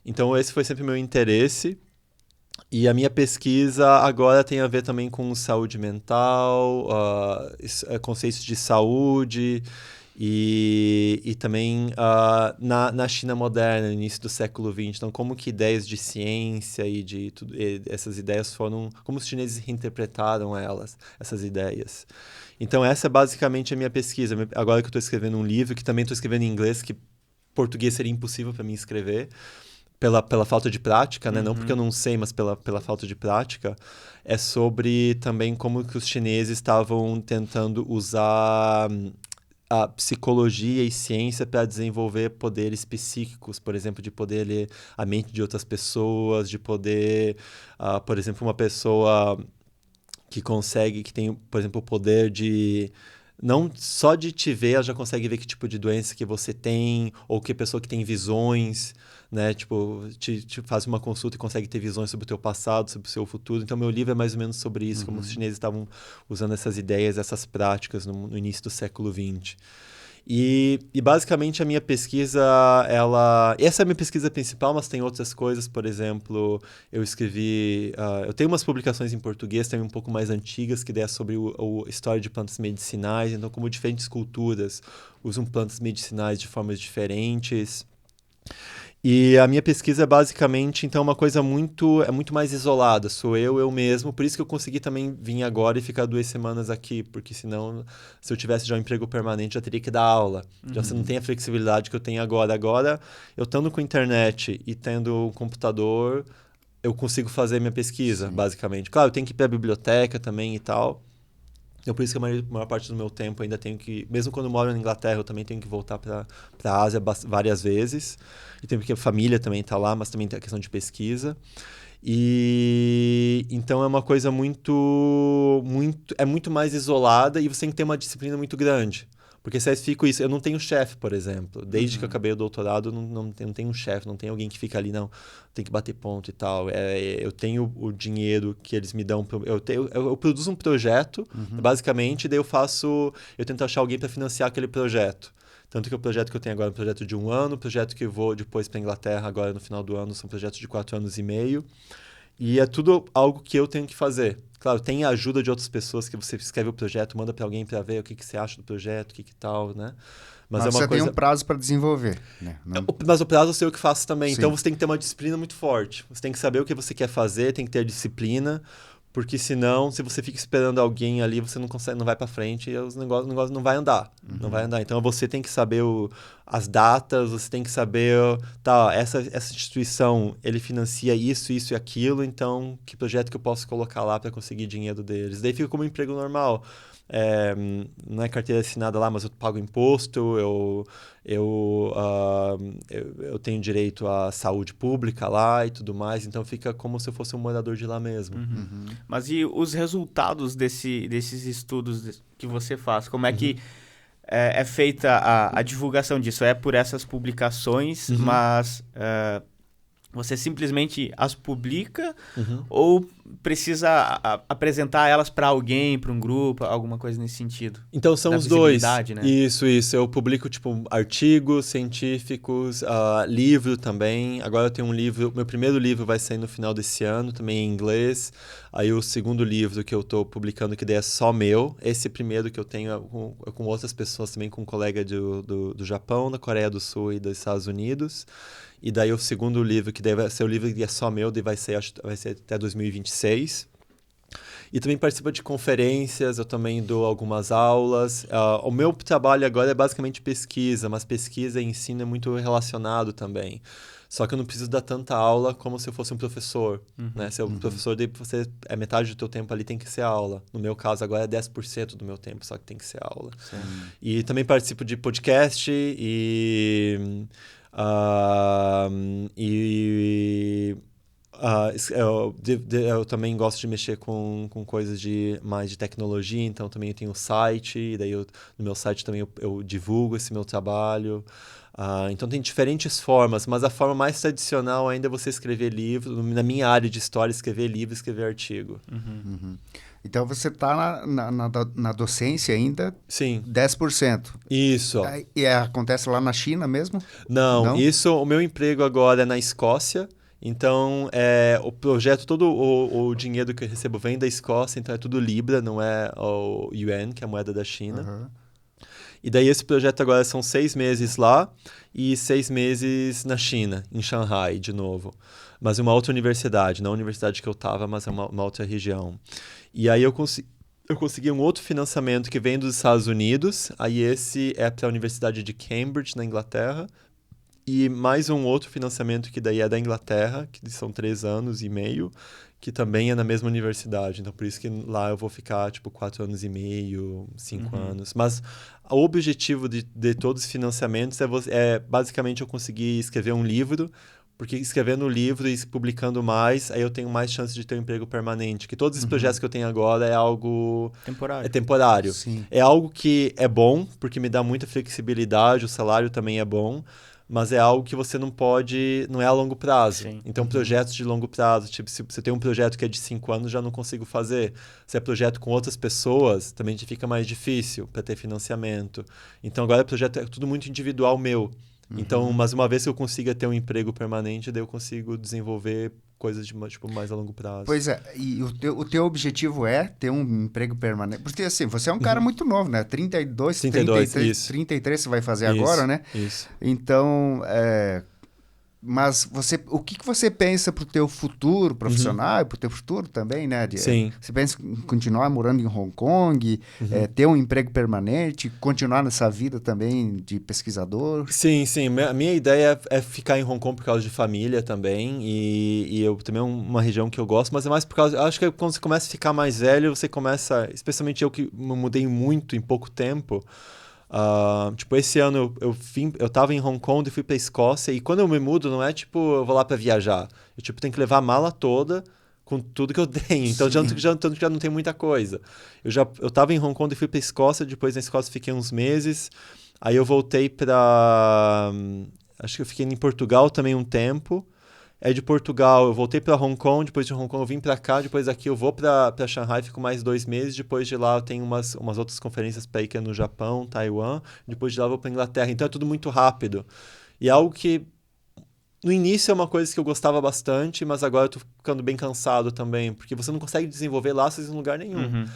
Então esse foi sempre meu interesse. E a minha pesquisa agora tem a ver também com saúde mental, conceitos de saúde e também na China moderna, no início do século XX. Então, como que ideias de ciência e de tudo, essas ideias foram... Como os chineses reinterpretaram essas ideias. Então, essa é basicamente a minha pesquisa. Agora que eu estou escrevendo um livro, que também estou escrevendo em inglês, que português seria impossível para mim escrever, pela falta de prática, né? Não porque eu não sei, mas pela falta de prática, é sobre também como que os chineses estavam tentando usar a psicologia e ciência para desenvolver poderes psíquicos, por exemplo, de poder ler a mente de outras pessoas, de poder, por exemplo, uma pessoa que tem, por exemplo, o poder de... Não só de te ver, ela já consegue ver que tipo de doença que você tem, ou que pessoa que tem visões, né? Tipo, te faz uma consulta e consegue ter visões sobre o teu passado, sobre o seu futuro. Então, meu livro é mais ou menos sobre isso, como os chineses estavam usando essas ideias, essas práticas no início do século XX. E basicamente a minha pesquisa, essa é a minha pesquisa principal, mas tem outras coisas. Por exemplo, eu escrevi... eu tenho umas publicações em português, também um pouco mais antigas, que é sobre a história de plantas medicinais. Então, como diferentes culturas usam plantas medicinais de formas diferentes. E a minha pesquisa é basicamente, então, uma coisa muito mais isolada. Sou eu mesmo. Por isso que eu consegui também vir agora e ficar 2 semanas aqui. Porque senão, se eu tivesse já um emprego permanente, já teria que dar aula. Já você não tem a flexibilidade que eu tenho agora. Agora, eu estando com internet e tendo um computador, eu consigo fazer minha pesquisa, basicamente. Claro, eu tenho que ir para a biblioteca também e tal. Então, por isso que a maior parte do meu tempo ainda tenho que... Mesmo quando eu moro na Inglaterra, eu também tenho que voltar para a Ásia várias vezes. E tem porque a família também está lá, mas também tem a questão de pesquisa. E então é uma coisa muito mais isolada e você tem que ter uma disciplina muito grande. Porque se eu fico isso, eu não tenho chefe, por exemplo. Desde que eu acabei o doutorado, não tenho um chefe, não tem alguém que fica ali, não, tem que bater ponto e tal. Eu tenho o dinheiro que eles me dão. Eu produzo um projeto, basicamente, e daí eu tento achar alguém para financiar aquele projeto. Tanto que o projeto que eu tenho agora é um projeto de 1 ano, o projeto que eu vou depois para a Inglaterra agora no final do ano são projetos de 4 anos e meio. E é tudo algo que eu tenho que fazer. Claro, tem a ajuda de outras pessoas que você escreve o projeto, manda para alguém para ver o que você acha do projeto, o que tal, né? Mas você tem um prazo para desenvolver, né? Mas o prazo eu sei o que faço também. Sim. Então você tem que ter uma disciplina muito forte. Você tem que saber o que você quer fazer, tem que ter disciplina, porque senão, se você fica esperando alguém ali, você não consegue, não vai para frente e o negócio não vai andar. Não vai andar. Então você tem que saber as datas, você tem que saber, essa instituição, ele financia isso e aquilo, então que projeto que eu posso colocar lá para conseguir dinheiro deles? Daí fica como um emprego normal. Não é carteira assinada lá, mas eu pago imposto, eu tenho direito à saúde pública lá e tudo mais, então fica como se eu fosse um morador de lá mesmo. Mas e os resultados desses estudos que você faz? Como é que é feita a divulgação disso? É por essas publicações, mas você simplesmente as publica ou precisa apresentar elas para alguém, para um grupo, alguma coisa nesse sentido? Então são os dois. Né? Isso. Eu publico tipo artigos científicos, livro também. Agora eu tenho um livro, meu primeiro livro vai sair no final desse ano, também em inglês. Aí o segundo livro que eu estou publicando, que daí é só meu. Esse primeiro que eu tenho é com outras pessoas também, com um colega do Japão, da Coreia do Sul e dos Estados Unidos. E daí o segundo livro, que daí vai ser o livro que é só meu, daí vai ser até 2026. E também participo de conferências, eu também dou algumas aulas. O meu trabalho agora é basicamente pesquisa, mas pesquisa e ensino é muito relacionado também. Só que eu não preciso dar tanta aula como se eu fosse um professor. Né? Se eu um professor, daí metade do teu tempo ali tem que ser aula. No meu caso, agora é 10% do meu tempo, só que tem que ser aula. Sim. E também participo de podcast eu também gosto de mexer com coisas mais de tecnologia, então também eu tenho um site, e daí no meu site também eu divulgo esse meu trabalho. Então tem diferentes formas, mas a forma mais tradicional ainda é você escrever livro, na minha área de história, escrever livro, escrever artigo. Então você está na docência ainda? Sim. 10%. Isso. E acontece lá na China mesmo? Não, o meu emprego agora é na Escócia. Então, o projeto, todo o dinheiro que eu recebo vem da Escócia, então é tudo Libra, não é o Yuan, que é a moeda da China. E daí esse projeto agora são 6 meses lá e 6 meses na China, em Shanghai, de novo. Mas uma outra universidade, não a universidade que eu estava, mas é uma outra região. E aí eu consegui um outro financiamento que vem dos Estados Unidos, aí esse é para a Universidade de Cambridge, na Inglaterra, e mais um outro financiamento que daí é da Inglaterra, que são 3 anos e meio, que também é na mesma universidade. Então, por isso que lá eu vou ficar, 4 anos e meio, 5 anos. Mas o objetivo de todos os financiamentos é basicamente eu conseguir escrever um livro, porque escrevendo um livro e publicando mais, aí eu tenho mais chance de ter um emprego permanente. Que todos os projetos que eu tenho agora é algo... temporário. É temporário. Sim. É algo que é bom, porque me dá muita flexibilidade, o salário também é bom, mas é algo que você não é a longo prazo. Sim. Então, projetos de longo prazo, se você tem um projeto que é de 5 anos, já não consigo fazer. Se é projeto com outras pessoas, também fica mais difícil para ter financiamento. Então, agora o projeto é tudo muito individual meu. Então, mas uma vez que eu consiga ter um emprego permanente, daí eu consigo desenvolver coisas de mais a longo prazo. Pois é, e o teu objetivo é ter um emprego permanente? Porque assim, você é um cara muito novo, né? 32, 33, isso. 33 você vai fazer agora, né? Isso. Então, mas o que você pensa pro teu futuro profissional e pro teu futuro também, né? Sim. Você pensa em continuar morando em Hong Kong, ter um emprego permanente, continuar nessa vida também de pesquisador? Sim. A minha ideia é ficar em Hong Kong por causa de família também, e eu também é uma região que eu gosto, mas é mais por causa... Acho que quando você começa a ficar mais velho, você começa... Especialmente eu que me mudei muito em pouco tempo... esse ano eu tava em Hong Kong e fui pra Escócia, e quando eu me mudo não é eu vou lá pra viajar, eu tenho que levar a mala toda com tudo que eu tenho, então já não tem muita coisa. Eu tava em Hong Kong e fui pra Escócia, depois na Escócia fiquei uns meses, aí eu voltei acho que eu fiquei em Portugal também um tempo. Aí de Portugal eu voltei para Hong Kong, depois de Hong Kong eu vim para cá, depois daqui eu vou para Shanghai, fico mais 2 meses, depois de lá eu tenho umas outras conferências para ir, que é no Japão, Taiwan, depois de lá eu vou para Inglaterra, então é tudo muito rápido. E é algo que no início é uma coisa que eu gostava bastante, mas agora eu tô ficando bem cansado também, porque você não consegue desenvolver laços em lugar nenhum.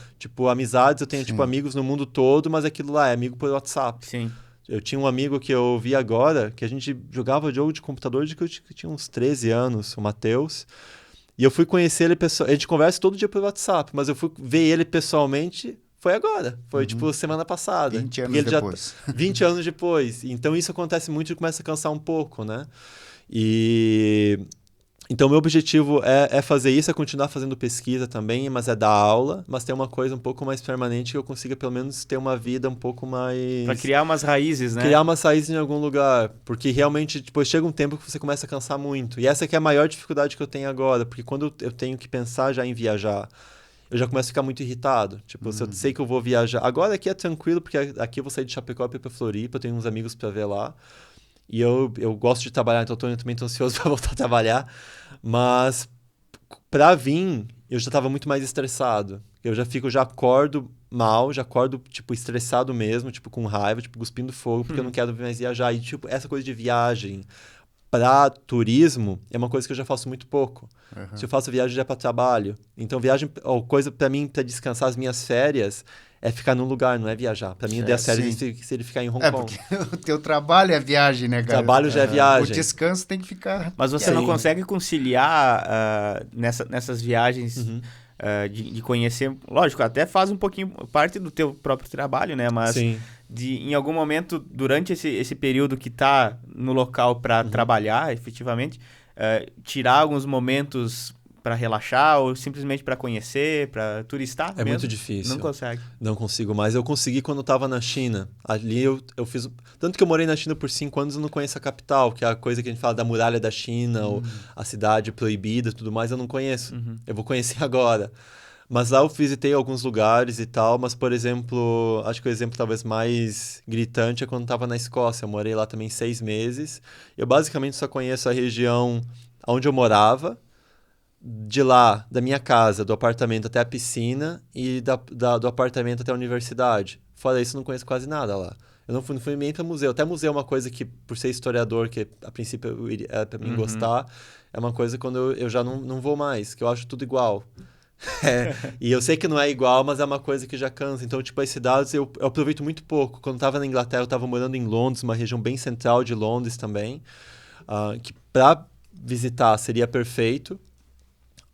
Amizades, eu tenho amigos no mundo todo, mas aquilo lá é amigo por WhatsApp. Sim. Eu tinha um amigo que eu vi agora, que a gente jogava jogo de computador de que eu tinha uns 13 anos, o Matheus. E eu fui conhecer ele pessoalmente. A gente conversa todo dia pelo WhatsApp, mas eu fui ver ele pessoalmente, foi agora. Foi semana passada. 20 anos depois. 20 anos depois. Então isso acontece muito e começa a cansar um pouco, né? Então, meu objetivo é fazer isso, é continuar fazendo pesquisa também, mas é dar aula, mas ter uma coisa um pouco mais permanente que eu consiga, pelo menos, ter uma vida um pouco mais... Para criar umas raízes, né? Criar umas raízes em algum lugar, porque realmente, depois chega um tempo que você começa a cansar muito. E essa que é a maior dificuldade que eu tenho agora, porque quando eu tenho que pensar já em viajar, eu já começo a ficar muito irritado. Tipo, se eu sei que eu vou viajar... Agora aqui é tranquilo, porque aqui eu vou sair de Chapecó e ir pra Floripa, eu tenho uns amigos pra ver lá. E eu também tô ansioso pra voltar a trabalhar. Mas pra vir, eu já tava muito mais estressado. Eu já acordo mal, já acordo, tipo, estressado mesmo, tipo, com raiva, tipo, cuspindo fogo, porque eu não quero mais viajar. E, tipo, essa coisa de viagem para turismo é uma coisa que eu já faço muito pouco. Se eu faço viagem já é para trabalho. Então, viagem, ou coisa para mim, para descansar as minhas férias, é ficar num lugar, não é viajar. Para mim, das férias se ele ficar em Hong Kong. Porque o teu trabalho é viagem, né, cara? O trabalho já é viagem. O descanso tem que ficar... Mas você não consegue conciliar nessas viagens de conhecer... Lógico, até faz um pouquinho parte do teu próprio trabalho, né? Mas em algum momento, durante esse período que tá no local para trabalhar, efetivamente, tirar alguns momentos para relaxar ou simplesmente para conhecer, para turistar mesmo? Muito difícil. Não consegue. Não consigo mais. Eu consegui quando eu estava na China. Ali eu fiz... Tanto que eu morei na China por 5 anos e não conheço a capital, que é a coisa que a gente fala da muralha da China, ou a cidade proibida e tudo mais, eu não conheço. Eu vou conhecer agora. Mas lá eu visitei alguns lugares e tal, mas, por exemplo, acho que o exemplo talvez mais gritante é quando eu estava na Escócia. Eu morei lá também 6 meses. Eu basicamente só conheço a região onde eu morava, de lá, da minha casa, do apartamento até a piscina e do apartamento até a universidade. Fora isso, eu não conheço quase nada lá. Eu não fui nem para museu. Até museu é uma coisa que, por ser historiador, que a princípio é para mim gostar, é uma coisa quando eu já não vou mais, que eu acho tudo igual. E eu sei que não é igual, mas é uma coisa que já cansa. Então, tipo, as cidades eu aproveito muito pouco. Quando eu estava na Inglaterra, eu estava morando em Londres, uma região bem central de Londres também, que para visitar seria perfeito.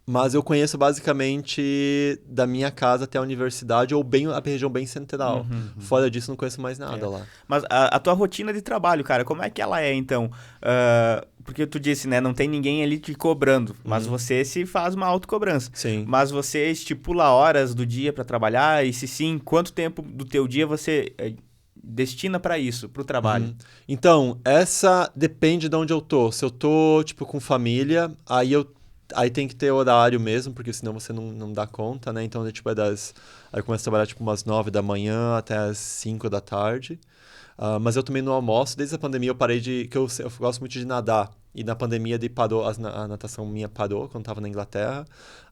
Mas eu conheço basicamente da minha casa até a universidade, ou a região bem central. Fora disso, não conheço mais nada lá. Mas a tua rotina de trabalho, cara, como é que ela é, então? Porque tu disse, né, não tem ninguém ali te cobrando, mas você se faz uma autocobrança. Sim. Mas você estipula horas do dia para trabalhar, e se sim, quanto tempo do teu dia você destina para isso, para o trabalho? Então, essa depende de onde eu tô. Se eu tô, tipo, com família, aí tem que ter horário mesmo, porque senão você não dá conta, né? Então, tipo, aí eu começo a trabalhar, tipo, umas 9 da manhã até as 5 da tarde. Mas eu também não almoço. Desde a pandemia eu parei que eu gosto muito de nadar. E na pandemia a natação minha parou quando estava na Inglaterra.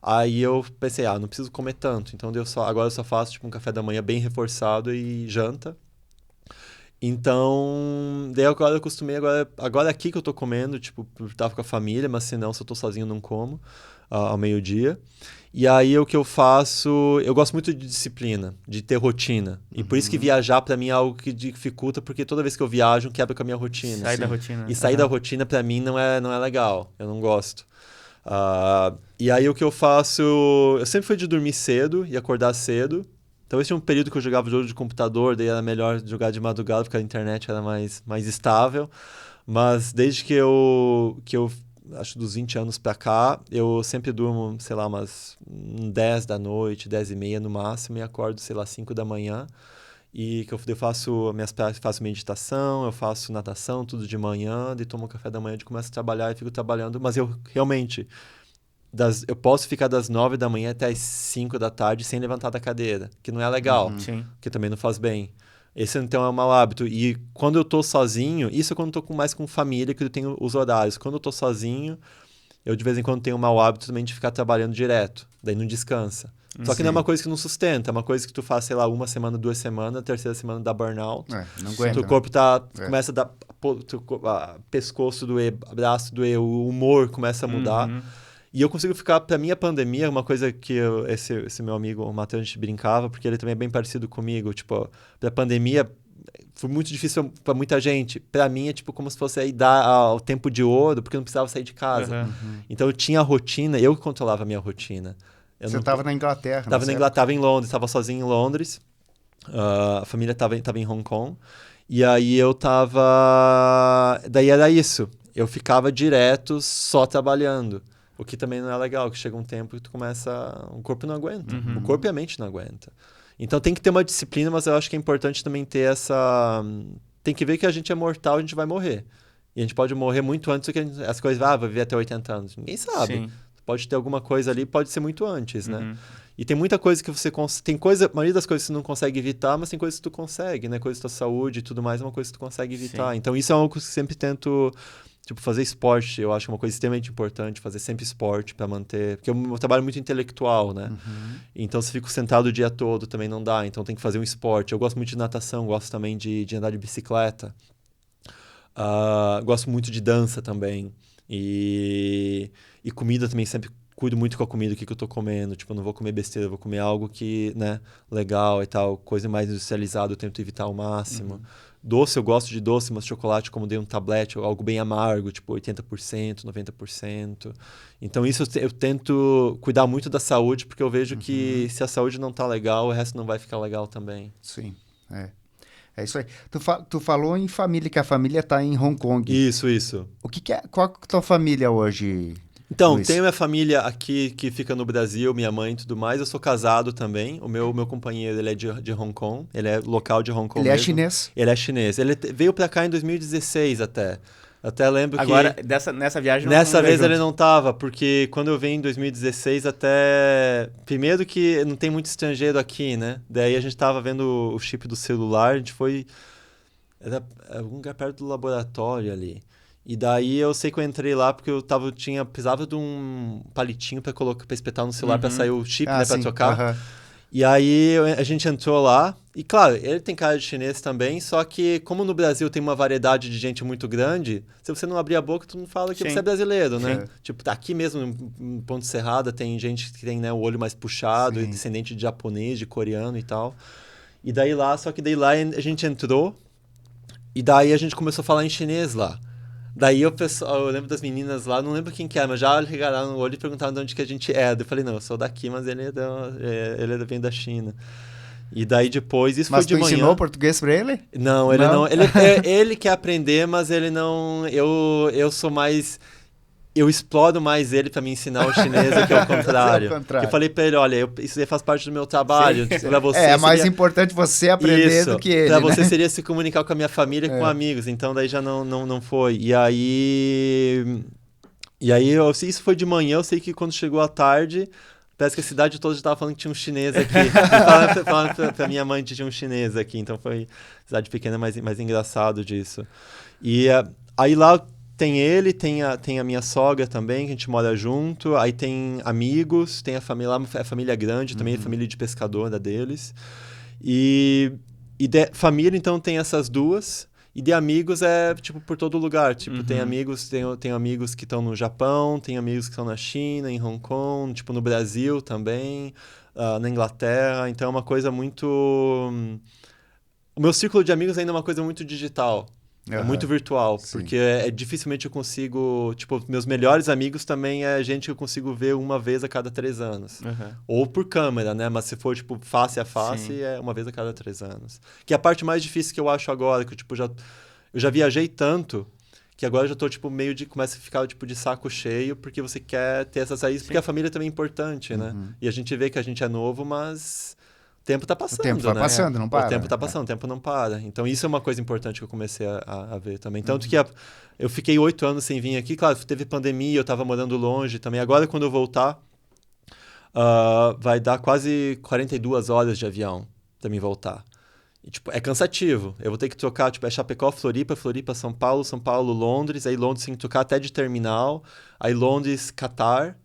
Aí eu pensei, não preciso comer tanto. Então, agora eu só faço, tipo, um café da manhã bem reforçado e janta. Então, daí agora eu acostumei, agora aqui que eu tô comendo, tipo, eu tava com a família, mas se não, se eu tô sozinho, eu não como ao meio-dia. E aí o que eu faço, eu gosto muito de disciplina, de ter rotina. E por isso que viajar pra mim é algo que dificulta, porque toda vez que eu viajo, quebra com a minha rotina. Sai da rotina. E sair da rotina pra mim não é legal, eu não gosto. E aí o que eu faço, eu sempre fui de dormir cedo e acordar cedo. Talvez tinha um período que eu jogava jogo de computador, daí era melhor jogar de madrugada, porque a internet era mais estável. Mas desde que eu acho dos 20 anos pra cá, eu sempre durmo, sei lá, umas 10 da noite, 10 e meia no máximo, e acordo, sei lá, 5 da manhã. E que eu faço minhas práticas, faço meditação, eu faço natação, tudo de manhã, daí tomo café da manhã, começo a trabalhar e fico trabalhando. Mas eu realmente... eu posso ficar das 9 da manhã até as 5 da tarde sem levantar da cadeira, que não é legal, que também não faz bem. Esse, então, é um mau hábito. E quando eu tô sozinho, isso é quando eu tô mais com família, que eu tenho os horários. Quando eu tô sozinho, eu de vez em quando tenho um mau hábito também de ficar trabalhando direto, daí não descansa. Só que não é uma coisa que não sustenta, é uma coisa que tu faz, sei lá, 1 semana, 2 semanas, a terceira semana dá burnout. Não aguenta. Teu corpo começa a dar... pescoço doer, braço doer, o humor começa a mudar. E eu consigo ficar, pra mim, a pandemia, uma coisa que esse meu amigo, o Matheus, a gente brincava, porque ele também é bem parecido comigo. Tipo, pra pandemia, foi muito difícil pra muita gente. Pra mim, é tipo como se fosse aí dar o tempo de ouro, porque eu não precisava sair de casa. Então, eu tinha a rotina, eu que controlava a minha rotina. Você estava na Inglaterra, Tava na Inglaterra, tava em Londres, estava sozinho em Londres. A família tava em Hong Kong. E aí eu tava... Daí era isso. Eu ficava direto só trabalhando. O que também não é legal, que chega um tempo que tu começa... O corpo não aguenta. O corpo e a mente não aguenta. Então tem que ter uma disciplina, mas eu acho que é importante também ter essa... Tem que ver que a gente é mortal, a gente vai morrer. E a gente pode morrer muito antes do que as coisas... vai viver até 80 anos. Ninguém sabe. Sim. Pode ter alguma coisa ali, pode ser muito antes, né? E tem muita coisa que você tem coisa, a maioria das coisas você não consegue evitar, mas tem coisas que tu consegue, né? Coisas da saúde e tudo mais, é uma coisa que tu consegue evitar. Sim. Então isso é algo que eu sempre tento, tipo, fazer esporte. Eu acho que é uma coisa extremamente importante, fazer sempre esporte para manter, porque eu trabalho muito intelectual, né? Então se fico sentado o dia todo também não dá, então tem que fazer um esporte. Eu gosto muito de natação, gosto também de andar de bicicleta. Gosto muito de dança também. E comida também, sempre cuido muito com a comida, o que eu tô comendo. Tipo, eu não vou comer besteira, eu vou comer algo que, né, legal e tal. Coisa mais industrializada eu tento evitar ao máximo. Doce, eu gosto de doce, mas chocolate, como dei um tablete, algo bem amargo, tipo 80%, 90%. Então isso eu tento cuidar muito da saúde, porque eu vejo que se a saúde não tá legal, o resto não vai ficar legal também. Sim, é isso aí. Tu falou em família, que a família está em Hong Kong. Isso. Qual é a tua família hoje, Então, Luiz? tenho minha família aqui que fica no Brasil, minha mãe e tudo mais. Eu sou casado também. O meu companheiro, ele é de Hong Kong. Ele é local de Hong Kong Ele é mesmo. chinês? Ele é chinês. Ele veio pra cá em 2016 até. Até lembro Agora, que... nessa viagem Nessa não vez veio ele junto. não tava, porque quando eu vim em 2016 até... Primeiro que não tem muito estrangeiro aqui, né? Daí a gente tava vendo o chip do celular, a gente foi... Era algum lugar perto do laboratório ali. E daí eu sei que eu entrei lá porque eu precisava de um palitinho pra espetar no celular pra sair o chip, né? Pra Sim. trocar. Aham. E aí a gente entrou lá, e claro, ele tem cara de chinês também, só que como no Brasil tem uma variedade de gente muito grande, se você não abrir a boca, tu não fala que Sim. você é brasileiro, né? Sim. Tipo, aqui mesmo, em Ponte Serrada, tem gente que tem, né, o olho mais puxado, Sim. descendente de japonês, de coreano e tal. E daí lá a gente entrou, e daí a gente começou a falar em chinês lá. Daí eu lembro das meninas lá, não lembro quem que era, mas já regalaram o olho e perguntaram de onde que a gente é. Eu falei, não, eu sou daqui, mas ele vem da China. E daí depois, isso Mas foi de tu manhã. ensinou português para ele? Não, ele não. Ele quer aprender, mas ele não. Eu sou mais. Eu exploro mais ele pra me ensinar o chinês do que ao contrário. contrário. Eu falei pra ele, olha, isso aí faz parte do meu trabalho. Pra você É mais seria... importante você aprender Isso, do que ele, pra né? você seria se comunicar com a minha família e com amigos, então daí já não foi. E aí isso foi de manhã, eu sei que quando chegou à tarde, parece que a cidade toda já estava falando que tinha um chinês aqui. falando pra minha mãe que tinha um chinês aqui, então foi cidade pequena, mais engraçado disso. E aí lá tem ele, tem a minha sogra também, que a gente mora junto, aí tem amigos, tem a família lá, é família grande também, família de pescador da deles. E família, então, tem essas duas. E de amigos é, tipo, por todo lugar. Tipo, tem amigos que estão no Japão, tem amigos que estão na China, em Hong Kong, tipo, no Brasil também, na Inglaterra. Então, é uma coisa muito... O meu círculo de amigos ainda é uma coisa muito digital. É muito virtual, Sim. porque dificilmente eu consigo... Tipo, meus melhores amigos também é gente que eu consigo ver uma vez a cada 3 anos. Ou por câmera, né? Mas se for, tipo, face a face, Sim. é uma vez a cada 3 anos. Que é a parte mais difícil que eu acho agora, que eu, tipo, eu já viajei tanto que agora eu já tô, tipo, começa a ficar, tipo, de saco cheio, porque você quer ter essas raízes, porque a família também é importante, né? E a gente vê que a gente é novo, mas... O tempo tá passando, O tempo vai né? passando, não para. O tempo tá passando, o tempo não para. Então, isso é uma coisa importante que eu comecei a ver também. Tanto que eu fiquei 8 anos sem vir aqui. Claro, teve pandemia, eu tava morando longe também. Agora, quando eu voltar, vai dar quase 42 horas de avião pra mim voltar. E, tipo, é cansativo. Eu vou ter que trocar, tipo, é Chapecó, Floripa, São Paulo, Londres. Aí Londres tem que trocar até de terminal. Aí Londres, Catar,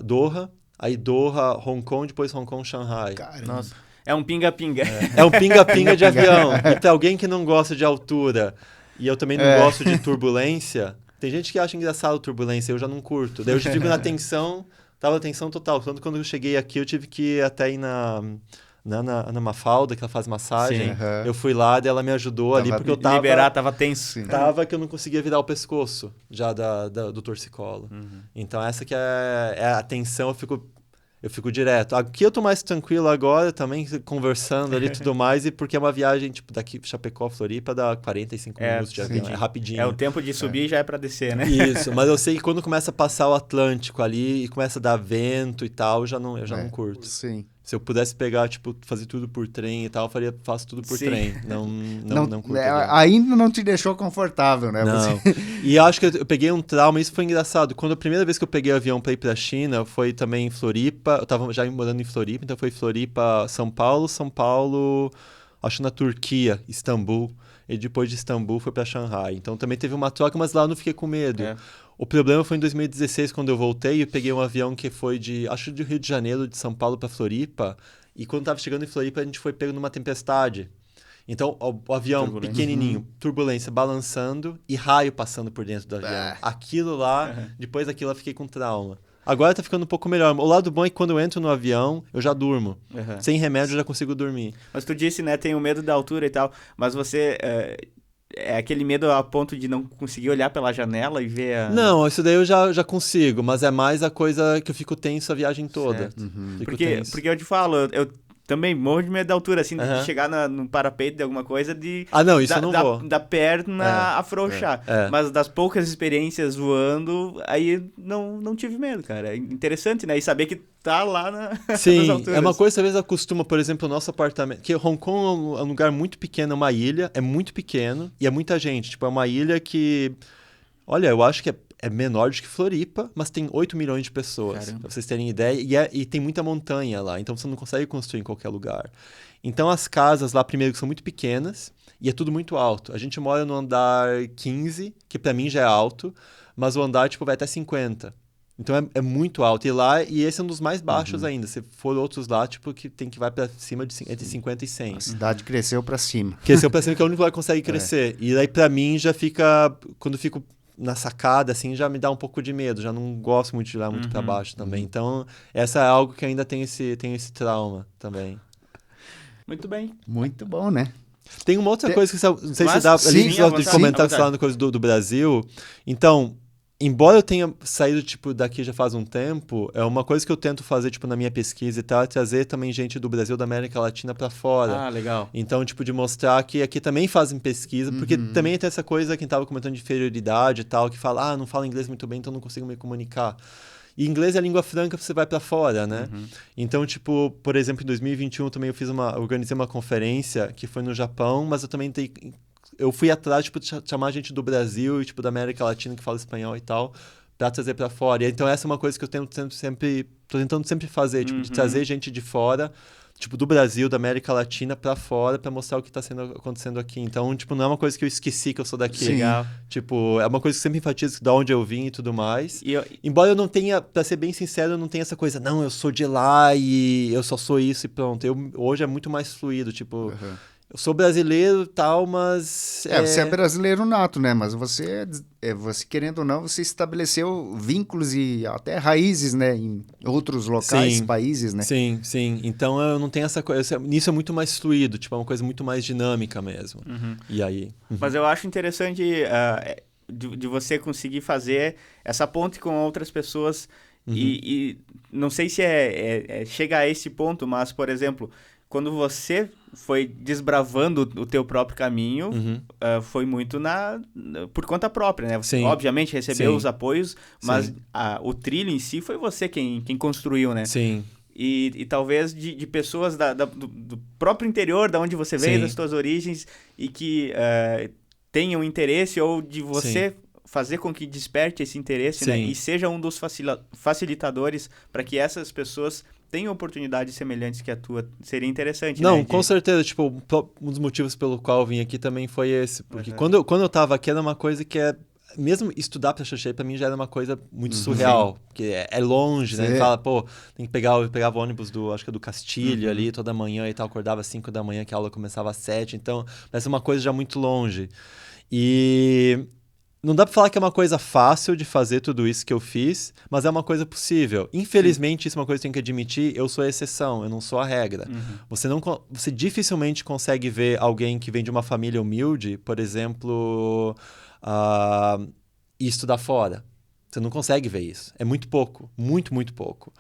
Doha. Aí Doha, Hong Kong, depois Hong Kong, Shanghai. Caramba. Nossa. É um pinga-pinga. É um pinga-pinga de avião. E pra alguém que não gosta de altura, e eu também não gosto de turbulência, tem gente que acha engraçado turbulência, eu já não curto. Daí eu já fico na tensão, tava tensão total. Tanto quando eu cheguei aqui, eu tive que ir até ir na Mafalda, que ela faz massagem. Sim. Eu fui lá, daí ela me ajudou ali, porque eu tava... Liberar, tava tenso. Sim. Tava que eu não conseguia virar o pescoço já do torcicolo. Então essa que é a tensão, eu fico direto. Aqui eu tô mais tranquilo agora também, conversando ali e tudo mais, e porque é uma viagem, tipo, daqui Chapecó, Floripa, dá 45 minutos de avião, é rapidinho. É o tempo de subir já é pra descer, né? Isso, mas eu sei que quando começa a passar o Atlântico ali e começa a dar vento e tal, eu já não curto. Sim. Se eu pudesse pegar, tipo, fazer tudo por trem e tal, faço tudo por trem. Não curto ainda não te deixou confortável, né? Não. E acho que eu peguei um trauma, isso foi engraçado. Quando a primeira vez que eu peguei o avião para ir para a China, foi também em Floripa. Eu tava já morando em Floripa, então foi Floripa, São Paulo, acho na Turquia, Istambul. E depois de Istambul foi para Xangai. Então também teve uma troca, mas lá eu não fiquei com medo. O problema foi em 2016, quando eu voltei e eu peguei um avião que foi acho de Rio de Janeiro, de São Paulo para Floripa. E quando estava chegando em Floripa, a gente foi pego numa tempestade. Então, o avião pequenininho, turbulência, balançando e raio passando por dentro do avião. Aquilo lá, depois daquilo eu fiquei com trauma. Agora tá ficando um pouco melhor. O lado bom é que quando eu entro no avião, eu já durmo. Sem remédio, eu já consigo dormir. Mas tu disse, né, tem o medo da altura e tal, mas você... É aquele medo a ponto de não conseguir olhar pela janela e ver a... Não, isso daí eu já consigo, mas é mais a coisa que eu fico tenso a viagem toda. Porque eu te falo, eu também morro de medo da altura, assim, de chegar no parapeito de alguma coisa, não, isso eu não vou. Da perna afrouxar. Mas das poucas experiências voando, aí não tive medo, cara. É interessante, né? E saber que tá lá Sim, nas alturas. É uma coisa que às vezes acostuma, por exemplo, o nosso apartamento. Que Hong Kong é um lugar muito pequeno, é uma ilha, é muito pequeno e é muita gente. Tipo, é uma ilha que... Olha, eu acho que é menor do que Floripa, mas tem 8 milhões de pessoas, Caramba. pra vocês terem ideia. E tem muita montanha lá, então você não consegue construir em qualquer lugar. Então as casas lá, primeiro, são muito pequenas e é tudo muito alto. A gente mora no andar 15, que pra mim já é alto, mas o andar, tipo, vai até 50. Então é muito alto. E esse é um dos mais baixos ainda. Se for outros lá, tipo, que vai pra cima de entre 50 e 100. A cidade cresceu pra cima. Cresceu pra cima, que é o único lugar que consegue crescer. E daí, pra mim, já fica... Quando eu fico na sacada, assim, já me dá um pouco de medo. Já não gosto muito de ir lá muito pra baixo também. Então, essa é algo que ainda tem esse trauma também. Muito bem. Muito bom, né? Tem uma outra coisa que não sei se dá de comentar falando coisa do Brasil. Então, embora eu tenha saído tipo daqui já faz um tempo, é uma coisa que eu tento fazer tipo na minha pesquisa e tal, é trazer também gente do Brasil, da América Latina para fora. Ah, legal. Então, tipo, de mostrar que aqui também fazem pesquisa, porque também tem essa coisa que tava comentando de inferioridade e tal, que fala, não falo inglês muito bem, então não consigo me comunicar. E inglês é a língua franca, você vai para fora, né? Então, tipo, por exemplo, em 2021 também organizei uma conferência que foi no Japão, mas eu também eu fui atrás, tipo, de chamar gente do Brasil e, tipo, da América Latina que fala espanhol e tal, pra trazer pra fora. E, então, essa é uma coisa que eu tô tentando sempre fazer, tipo, de trazer gente de fora, tipo, do Brasil, da América Latina pra fora, pra mostrar o que tá acontecendo aqui. Então, tipo, não é uma coisa que eu esqueci que eu sou daqui. Legal. Tipo, é uma coisa que sempre enfatizo de onde eu vim e tudo mais. Embora eu não tenha, pra ser bem sincero, eu não tenha essa coisa, não, eu sou de lá e eu só sou isso e pronto. Hoje é muito mais fluido, tipo... Eu sou brasileiro e tal, mas... Você é brasileiro nato, né? Mas você, querendo ou não, você estabeleceu vínculos e até raízes, né? Em outros locais, países, né? Sim, sim. Então, eu não tenho essa coisa... Nisso é muito mais fluido, tipo, é uma coisa muito mais dinâmica mesmo. E aí... Mas eu acho interessante de você conseguir fazer essa ponte com outras pessoas e não sei se chega a esse ponto, mas, por exemplo... Quando você foi desbravando o teu próprio caminho, foi muito por conta própria, né? Você, obviamente, recebeu os apoios, mas o trilho em si foi você quem construiu, né? Sim. E talvez de pessoas do próprio interior, da onde você veio, das suas origens, e que tenham interesse, ou de você... fazer com que desperte esse interesse, né? E seja um dos facilitadores para que essas pessoas tenham oportunidades semelhantes que a tua. Seria interessante, Não, né? com certeza. Tipo, um dos motivos pelo qual eu vim aqui também foi esse. Porque quando eu tava aqui era uma coisa que mesmo estudar para Xaxei, para mim já era uma coisa muito surreal. Porque é longe, né? Fala, pô, tem que eu pegava o ônibus acho que do Castilho ali toda manhã e tal. Acordava às 5 da manhã, que a aula começava às 7. Então, parece uma coisa já muito longe. E... Não dá pra falar que é uma coisa fácil de fazer tudo isso que eu fiz, mas é uma coisa possível. Infelizmente, isso é uma coisa que eu tenho que admitir, eu sou a exceção, eu não sou a regra. Você dificilmente consegue ver alguém que vem de uma família humilde, por exemplo, e estudar fora. Você não consegue ver isso. É muito pouco. Muito, muito pouco.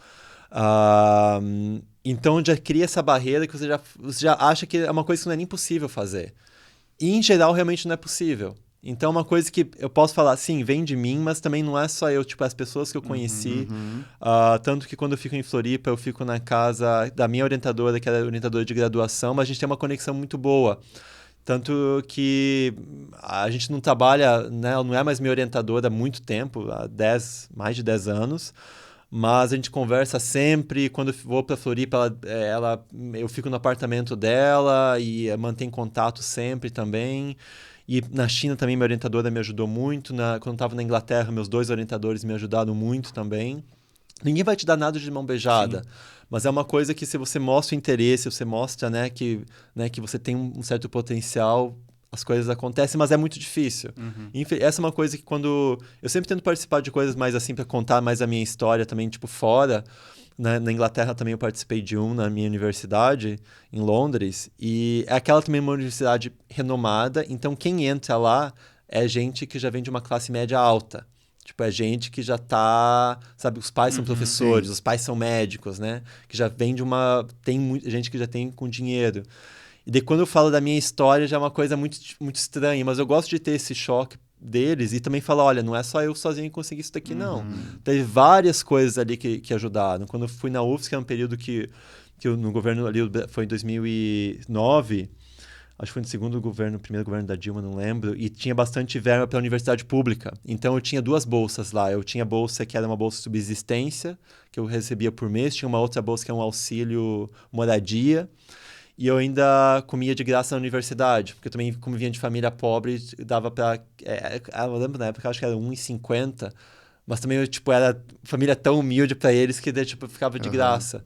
Então, já cria essa barreira que você já acha que é uma coisa que não é nem possível fazer. E, em geral, realmente não é possível. Então, uma coisa que eu posso falar, sim, vem de mim, mas também não é só eu, tipo, as pessoas que eu conheci. Tanto que quando eu fico em Floripa, eu fico na casa da minha orientadora, que era orientadora de graduação, mas a gente tem uma conexão muito boa. Tanto que a gente não trabalha, né, ela não é mais minha orientadora há muito tempo, mais de 10 anos, mas a gente conversa sempre. Quando eu vou para Floripa, eu fico no apartamento dela e mantém contato sempre também. E na China também minha orientadora me ajudou muito. Quando eu estava na Inglaterra, meus 2 orientadores me ajudaram muito também. Ninguém vai te dar nada de mão beijada, mas é uma coisa que se você mostra o interesse, você mostra, né, que você tem um certo potencial, as coisas acontecem, mas é muito difícil. Essa é uma coisa que quando... Eu sempre tento participar de coisas mais assim para contar mais a minha história também, tipo, fora. Na Inglaterra também eu participei de na minha universidade, em Londres, e é aquela também uma universidade renomada, então quem entra lá é gente que já vem de uma classe média alta. Tipo, é gente que já tá... Sabe, os pais são professores, os pais são médicos, né? Que já vem de uma... Tem muita gente que já tem com dinheiro. E daí quando eu falo da minha história já é uma coisa muito, muito estranha, mas eu gosto de ter esse choque deles e também falar, olha, não é só eu sozinho que consegui isso daqui, não. Teve várias coisas ali que ajudaram. Quando eu fui na UFSC, que é um período que eu, no governo ali, foi em 2009, acho que foi no primeiro governo da Dilma, não lembro, e tinha bastante verba para a universidade pública. Então eu tinha 2 bolsas lá. Eu tinha bolsa que era uma bolsa de subsistência, que eu recebia por mês, tinha uma outra bolsa que é um auxílio moradia, e eu ainda comia de graça na universidade, porque eu também, como vinha de família pobre, dava para... eu lembro na época, acho que era R$1,50, mas também, tipo, era família tão humilde para eles que, tipo, ficava de graça.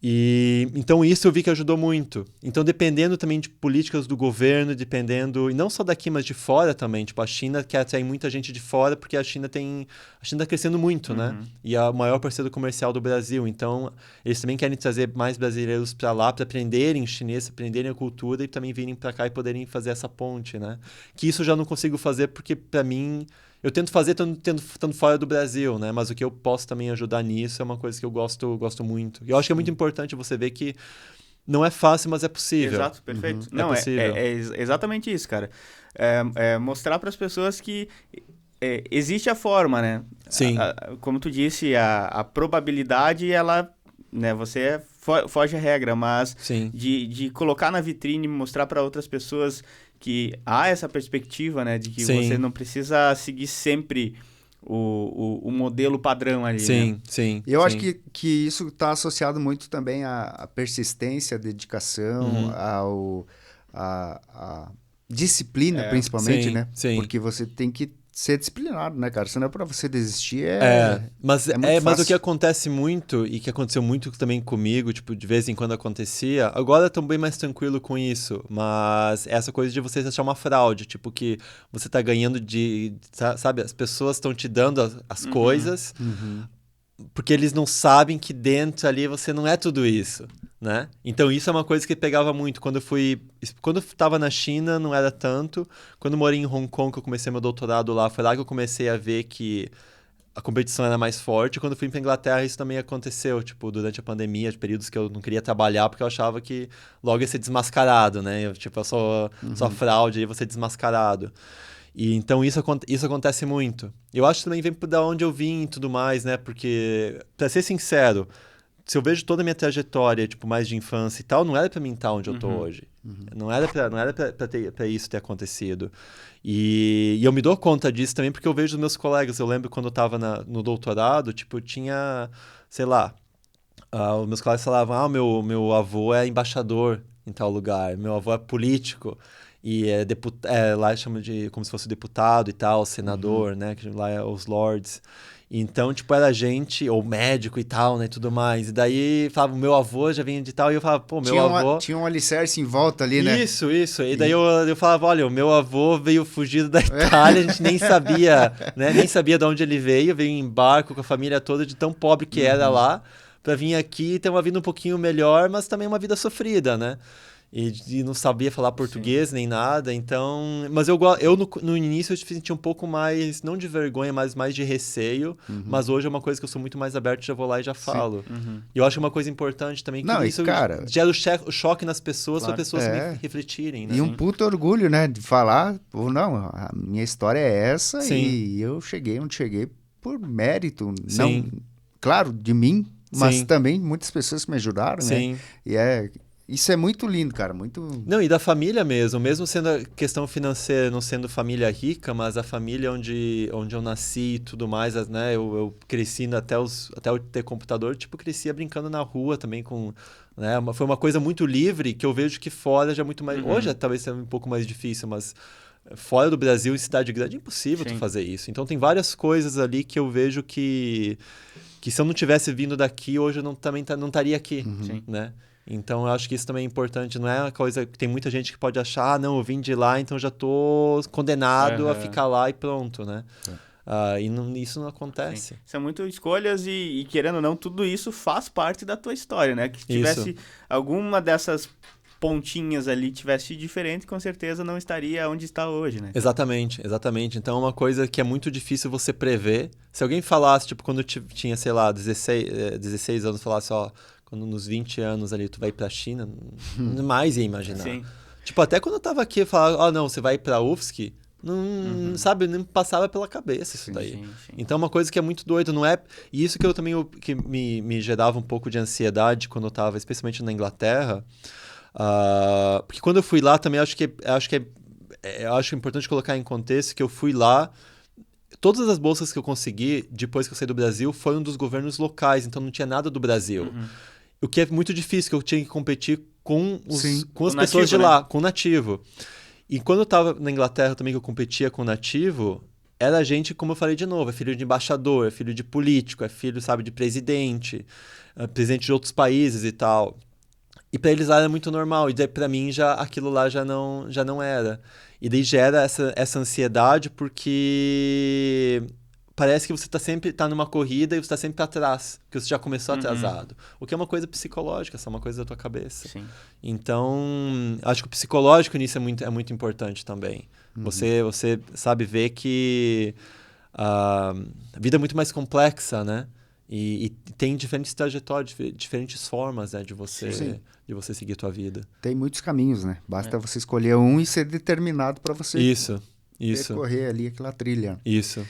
E então isso eu vi que ajudou muito. Então, dependendo também de políticas do governo, dependendo, e não só daqui, mas de fora também, tipo, a China quer atrair muita gente de fora, porque a China está crescendo muito, né? E é o maior parceiro comercial do Brasil. Então, eles também querem trazer mais brasileiros para lá, para aprenderem chinês, aprenderem a cultura e também virem para cá e poderem fazer essa ponte, né? Que isso eu já não consigo fazer porque, para mim, eu tento fazer estando fora do Brasil, né? Mas o que eu posso também ajudar nisso é uma coisa que eu gosto muito. E eu acho que é muito importante você ver que não é fácil, mas é possível. Exato, perfeito. É possível. É exatamente isso, cara. Mostrar para as pessoas que existe a forma, né? Sim. Como tu disse, a probabilidade, ela... Né, você foge à regra, mas de colocar na vitrine, mostrar para outras pessoas que há essa perspectiva, né, de que você não precisa seguir sempre o modelo padrão ali, né? Sim. E eu acho que isso está associado muito também à persistência, à dedicação, à disciplina, principalmente, né? Sim. Porque você tem que ser disciplinado, né, cara? Senão para você desistir mas mas o que acontece muito, e que aconteceu muito também comigo, tipo, de vez em quando acontecia, agora eu tô bem mais tranquilo com isso, mas essa coisa de você achar uma fraude, tipo, que você tá ganhando sabe, as pessoas estão te dando as coisas, porque eles não sabem que dentro ali você não é tudo isso, né? Então isso é uma coisa que pegava muito. Quando eu estava na China não era tanto. Quando eu morei em Hong Kong, que eu comecei meu doutorado lá, foi lá que eu comecei a ver que a competição era mais forte. Quando eu fui para Inglaterra, isso também aconteceu, tipo, durante a pandemia, de períodos que eu não queria trabalhar porque eu achava que logo ia ser desmascarado, né? Eu sou fraude, aí vou ser desmascarado. E então isso acontece muito. Eu acho que também vem da onde eu vim e tudo mais, né? Porque, pra ser sincero, se eu vejo toda a minha trajetória, tipo, mais de infância e tal, não era pra mim estar onde eu tô hoje. Não era pra isso ter acontecido. E eu me dou conta disso também porque eu vejo os meus colegas. Eu lembro quando eu tava no doutorado, tipo, tinha, sei lá, os meus colegas falavam, meu avô é embaixador em tal lugar, meu avô é político. E lá chama de como se fosse deputado e tal, senador, né? Que lá é os lords. Então, tipo, era gente, ou médico e tal, né? E tudo mais. E daí, falava, meu avô já vinha de tal. E eu falava, pô, meu avô... Tinha um alicerce em volta ali, né? Isso. E daí eu falava, olha, o meu avô veio fugido da Itália, a gente nem sabia, né? Nem sabia de onde ele veio em barco com a família toda, de tão pobre que era lá, pra vir aqui e ter uma vida um pouquinho melhor, mas também uma vida sofrida, né? E não sabia falar português nem nada, então... Mas eu no início eu senti um pouco mais, não de vergonha, mas mais de receio. Mas hoje é uma coisa que eu sou muito mais aberto, já vou lá e já falo. E eu acho que uma coisa importante também, que Não, isso cara, gera o choque nas pessoas, Claro. para as pessoas também refletirem, né? E um puto orgulho, né? De falar, ou não, a minha história é essa e eu cheguei onde cheguei por mérito. Não, claro, de mim, mas também muitas pessoas que me ajudaram, né? Isso é muito lindo, cara, muito... Não, e da família mesmo sendo a questão financeira, não sendo família rica, mas a família onde eu nasci e tudo mais, né? Eu cresci até eu ter computador, tipo, crescia brincando na rua também com... Né? Foi uma coisa muito livre que eu vejo que fora já é muito mais... Hoje talvez seja um pouco mais difícil, mas fora do Brasil, em cidade grande, é impossível tu fazer isso. Então tem várias coisas ali que eu vejo que se eu não tivesse vindo daqui, hoje eu não estaria aqui, né? Então, eu acho que isso também é importante. Não é uma coisa que tem muita gente que pode achar, não, eu vim de lá, então já estou condenado a ficar lá e pronto, né? Isso não acontece. Sim. São muito escolhas e, querendo ou não, tudo isso faz parte da tua história, né? Que se tivesse alguma dessas pontinhas ali tivesse diferente, com certeza não estaria onde está hoje, né? Exatamente. Então, é uma coisa que é muito difícil você prever. Se alguém falasse, tipo, quando eu tinha, sei lá, 16 anos, falasse, ó... Quando nos 20 anos ali tu vai pra China, jamais ia imaginar. Sim. Tipo, até quando eu tava aqui, eu falava, não, você vai pra UFSC, não, sabe, nem passava pela cabeça isso daí. Sim. Então, é uma coisa que é muito doida, não é... E isso que eu também, que me gerava um pouco de ansiedade quando eu tava, especialmente na Inglaterra, porque quando eu fui lá também, eu acho importante colocar em contexto que eu fui lá, todas as bolsas que eu consegui depois que eu saí do Brasil foram dos governos locais, então não tinha nada do Brasil. O que é muito difícil, que eu tinha que competir com as pessoas de lá, com o nativo. E quando eu estava na Inglaterra também, que eu competia com o nativo, era gente, como eu falei de novo, é filho de embaixador, é filho de político, é filho, sabe, de presidente, presidente de outros países e tal. E para eles lá era muito normal, e daí para mim aquilo lá já não era. E daí gera essa ansiedade porque... Parece que você tá numa corrida e você tá sempre pra trás, porque você já começou atrasado. O que é uma coisa psicológica, só uma coisa da tua cabeça. Sim. Então, acho que o psicológico nisso é muito importante também. Você sabe ver que a vida é muito mais complexa, né? E tem diferentes trajetórias, diferentes formas, né, de você seguir a tua vida. Tem muitos caminhos, né? Basta você escolher um e ser determinado para você percorrer ali aquela trilha. Isso.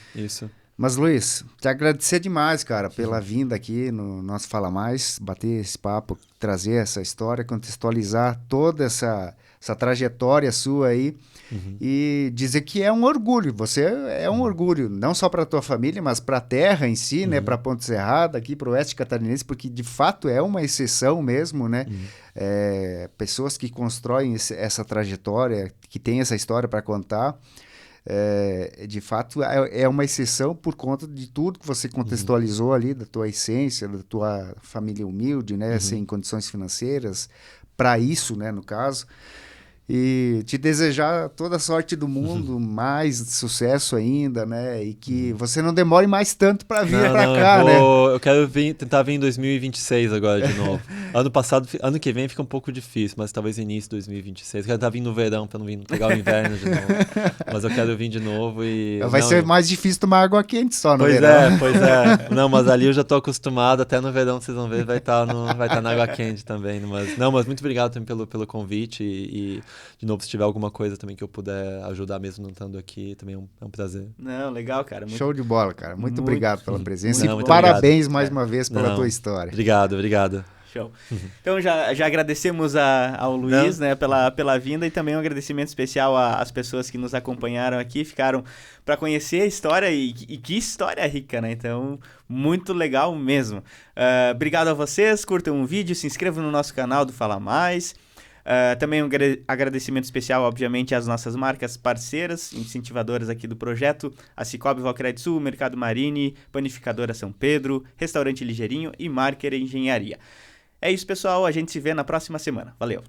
Mas, Luiz, te agradecer demais, cara, pela vinda aqui no nosso Fala Mais, bater esse papo, trazer essa história, contextualizar toda essa trajetória sua aí e dizer que é um orgulho. Você é um orgulho, não só para a tua família, mas para a terra em si, né? Para Ponte Serrada, aqui para o Oeste Catarinense, porque de fato é uma exceção mesmo, né? Pessoas que constroem essa trajetória, que têm essa história para contar. De fato é uma exceção por conta de tudo que você contextualizou ali, da tua essência, da tua família humilde, né, sem condições financeiras, para isso, né, no caso. E te desejar toda a sorte do mundo, mais sucesso ainda, né? E que você não demore mais tanto para vir para cá, né? Eu quero tentar vir em 2026 agora de novo. Ano que vem fica um pouco difícil, mas talvez início de 2026. Eu quero tentar vir no verão para não vir pegar o inverno de novo. Mas eu quero vir de novo e... Vai ser mais difícil tomar água quente só no verão. Pois é. Não, mas ali eu já tô acostumado. Até no verão, vocês vão ver, vai estar na água quente também. Mas muito obrigado também pelo convite e de novo, se tiver alguma coisa também que eu puder ajudar mesmo não estando aqui, também é um prazer. Não, legal, cara. Show de bola, cara. Muito obrigado pela presença e parabéns mais uma vez pela tua história. Obrigado. Show. Então já agradecemos ao Luiz, né, pela vinda e também um agradecimento especial às pessoas que nos acompanharam aqui, ficaram para conhecer a história e que história rica, né? Então, muito legal mesmo. Obrigado a vocês, curtam o vídeo, se inscrevam no nosso canal do Fala Mais. Também um agradecimento especial, obviamente, às nossas marcas parceiras, incentivadoras aqui do projeto, a Cicobi Valcred Sul, Mercado Marini, Panificadora São Pedro, Restaurante Ligeirinho e Marker Engenharia. É isso, pessoal. A gente se vê na próxima semana. Valeu!